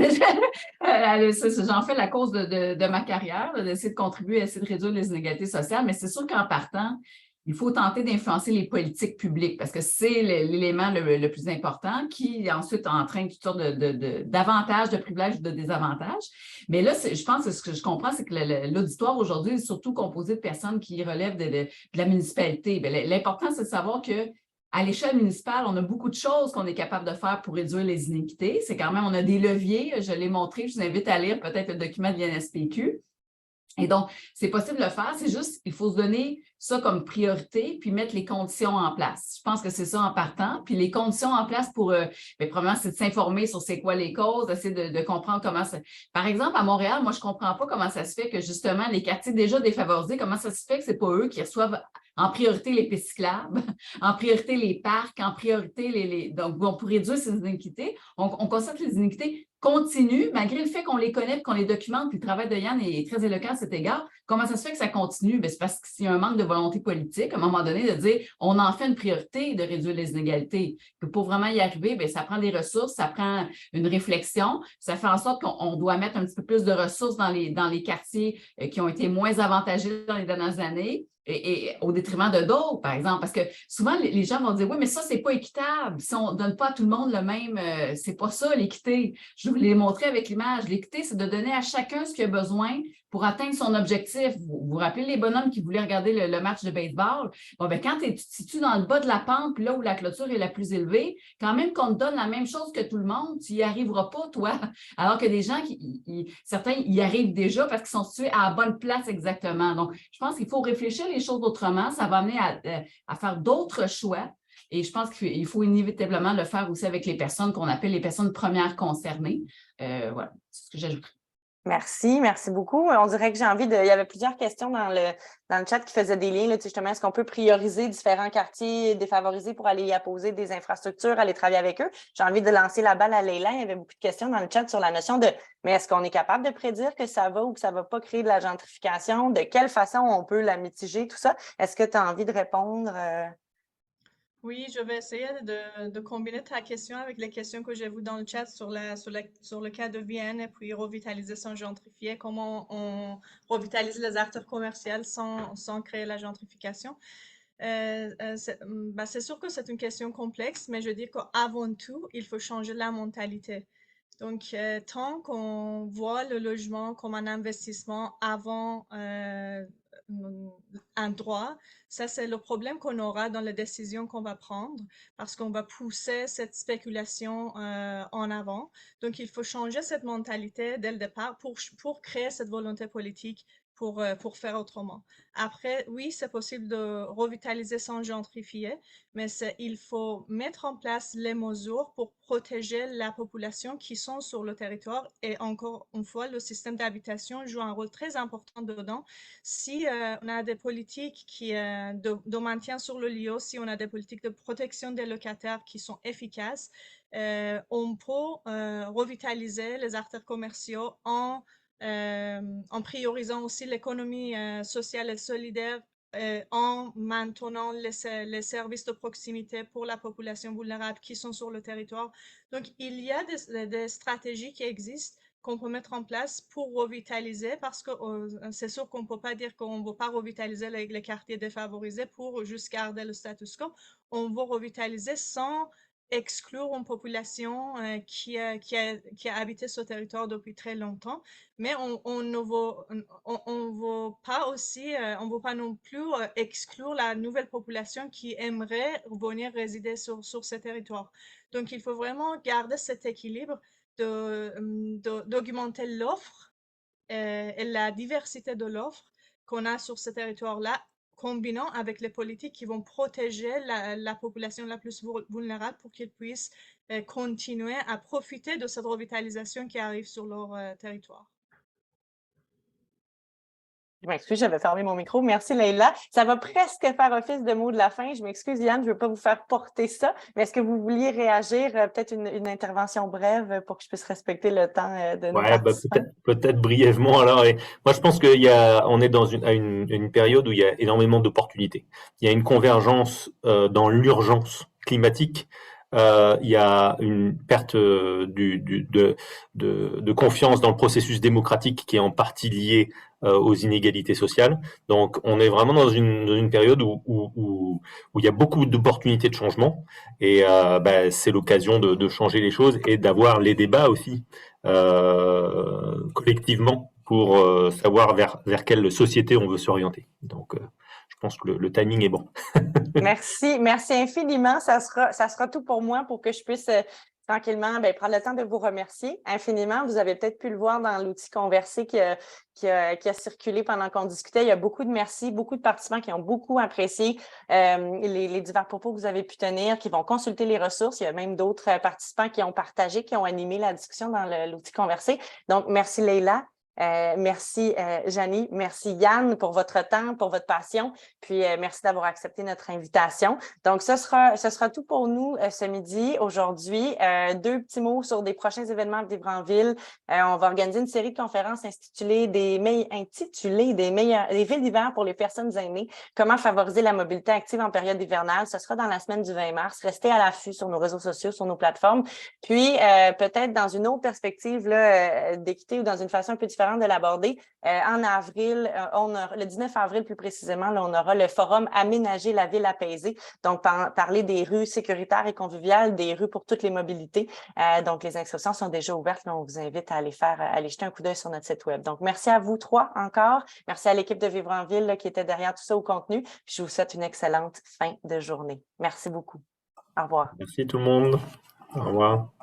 fais la cause de ma carrière, d'essayer de contribuer à essayer de réduire les inégalités sociales, mais c'est sûr qu'en partant, il faut tenter d'influencer les politiques publiques parce que c'est l'élément le plus important qui ensuite entraîne toutes sortes d'avantages, de privilèges, de désavantages. Mais là, je pense que ce que je comprends, c'est que l'auditoire aujourd'hui est surtout composé de personnes qui relèvent de la municipalité. L'important, c'est de savoir que à l'échelle municipale, on a beaucoup de choses qu'on est capable de faire pour réduire les inéquités. C'est quand même, on a des leviers, je l'ai montré, je vous invite à lire peut-être le document de l'INSPQ. Et donc, c'est possible de le faire, c'est juste, il faut se donner ça comme priorité, puis mettre les conditions en place. Je pense que c'est ça en partant. Puis les conditions en place pour, probablement, c'est de s'informer sur c'est quoi les causes, d'essayer de comprendre comment ça... Par exemple, à Montréal, moi, je ne comprends pas comment ça se fait que, justement, les quartiers déjà défavorisés, comment ça se fait que ce n'est pas eux qui reçoivent en priorité les pistes cyclables, en priorité les parcs, en priorité Donc, bon, pour réduire ces inéquités, on constate que les inéquités continuent, malgré le fait qu'on les connaît, qu'on les documente, puis le travail de Yann est très éloquent à cet égard. Comment ça se fait que ça continue? Bien, c'est parce qu'il y a un manque de volonté politique, à un moment donné, de dire on en fait une priorité de réduire les inégalités. Puis pour vraiment y arriver, bien, ça prend des ressources, ça prend une réflexion, ça fait en sorte qu'on doit mettre un petit peu plus de ressources dans les quartiers qui ont été moins avantagés dans les dernières années. Et au détriment de d'autres, par exemple, parce que souvent, les gens vont dire, oui, mais ça, c'est pas équitable. Si on ne donne pas à tout le monde le même, c'est pas ça, l'équité. Je vous l'ai montré avec l'image. L'équité, c'est de donner à chacun ce qu'il a besoin pour atteindre son objectif. Vous vous rappelez les bonhommes qui voulaient regarder le match de baseball? Bon, ben, quand tu te situes dans le bas de la pente, puis là où la clôture est la plus élevée, quand même qu'on te donne la même chose que tout le monde, tu n'y arriveras pas, toi. Alors que des gens, certains y arrivent déjà parce qu'ils sont situés à la bonne place exactement. Donc, je pense qu'il faut réfléchir les choses autrement. Ça va amener à faire d'autres choix. Et je pense qu'il faut inévitablement le faire aussi avec les personnes qu'on appelle les personnes premières concernées. Voilà, c'est ce que j'ajoute. Merci beaucoup. On dirait que j'ai envie de... Il y avait plusieurs questions dans le chat qui faisaient des liens, là, justement, est-ce qu'on peut prioriser différents quartiers défavorisés pour aller y apposer des infrastructures, aller travailler avec eux? J'ai envie de lancer la balle à Leila. Il y avait beaucoup de questions dans le chat sur la notion de mais est-ce qu'on est capable de prédire que ça va ou que ça ne va pas créer de la gentrification? De quelle façon on peut la mitiger, tout ça? Est-ce que tu as envie de répondre? Oui, je vais essayer de combiner ta question avec les questions que j'ai vues dans le chat sur le cas de Vienne et puis revitaliser sans gentrifier, comment on revitalise les acteurs commerciaux sans créer la gentrification. C'est sûr que c'est une question complexe, mais je dis qu'avant tout, il faut changer la mentalité. Donc, tant qu'on voit le logement comme un investissement avant un droit, ça c'est le problème qu'on aura dans les décisions qu'on va prendre parce qu'on va pousser cette spéculation en avant. Donc, il faut changer cette mentalité dès le départ pour créer cette volonté politique pour faire autrement. Après, oui, c'est possible de revitaliser sans gentrifier, mais il faut mettre en place les mesures pour protéger la population qui sont sur le territoire. Et encore une fois, le système d'habitation joue un rôle très important dedans. Si on a des politiques de maintien sur le lieu, si on a des politiques de protection des locataires qui sont efficaces, on peut revitaliser les artères commerciaux en priorisant aussi l'économie sociale et solidaire, en maintenant les services de proximité pour la population vulnérable qui sont sur le territoire. Donc, il y a des stratégies qui existent qu'on peut mettre en place pour revitaliser parce que c'est sûr qu'on ne peut pas dire qu'on ne va pas revitaliser les quartiers défavorisés pour juste garder le status quo. On va revitaliser sans exclure une population qui a habité ce territoire depuis très longtemps, mais on ne veut pas aussi, on veut pas non plus exclure la nouvelle population qui aimerait venir résider sur ces territoires. Donc, il faut vraiment garder cet équilibre d'augmenter l'offre et la diversité de l'offre qu'on a sur ce territoire-là, combinant avec les politiques qui vont protéger la population la plus vulnérable pour qu'ils puissent continuer à profiter de cette revitalisation qui arrive sur leur territoire. Je m'excuse, j'avais fermé mon micro. Merci, Leila. Ça va presque faire office de mot de la fin. Je m'excuse, Yann, je ne veux pas vous faire porter ça, mais est-ce que vous vouliez réagir, peut-être une intervention brève pour que je puisse respecter le temps de nos participants? Peut-être brièvement. Alors, moi, je pense qu'on est dans une période où il y a énormément d'opportunités. Il y a une convergence dans l'urgence climatique. Il y a une perte de confiance dans le processus démocratique qui est en partie liée aux inégalités sociales. Donc, on est vraiment dans une période où il y a beaucoup d'opportunités de changement et c'est l'occasion de changer les choses et d'avoir les débats aussi collectivement pour savoir vers quelle société on veut s'orienter. Donc, je pense que le timing est bon. Merci infiniment. Ça sera tout pour moi pour que je puisse tranquillement, prendre le temps de vous remercier infiniment. Vous avez peut-être pu le voir dans l'outil Converser qui a circulé pendant qu'on discutait. Il y a beaucoup de merci, beaucoup de participants qui ont beaucoup apprécié les divers propos que vous avez pu tenir, qui vont consulter les ressources. Il y a même d'autres participants qui ont partagé, qui ont animé la discussion dans l'outil Converser. Donc, merci Leila. Merci Janie, merci Yann pour votre temps, pour votre passion, puis merci d'avoir accepté notre invitation. Donc, ce sera tout pour nous ce midi. Aujourd'hui, 2 petits mots sur des prochains événements à Vivre en Ville. On va organiser une série de conférences intitulées des villes d'hiver pour les personnes aînées, comment favoriser la mobilité active en période hivernale. Ce sera dans la semaine du 20 mars. Restez à l'affût sur nos réseaux sociaux, sur nos plateformes. Puis, peut-être dans une autre perspective d'équité ou dans une façon un peu différente de l'aborder. En avril, le 19 avril plus précisément, là, on aura le forum Aménager la ville apaisée. Donc, parler des rues sécuritaires et conviviales, des rues pour toutes les mobilités. Donc, les inscriptions sont déjà ouvertes. Là, on vous invite à aller jeter un coup d'œil sur notre site web. Donc, merci à vous 3 encore. Merci à l'équipe de Vivre en Ville qui était derrière tout ça au contenu. Puis, je vous souhaite une excellente fin de journée. Merci beaucoup. Au revoir. Merci tout le monde. Au revoir.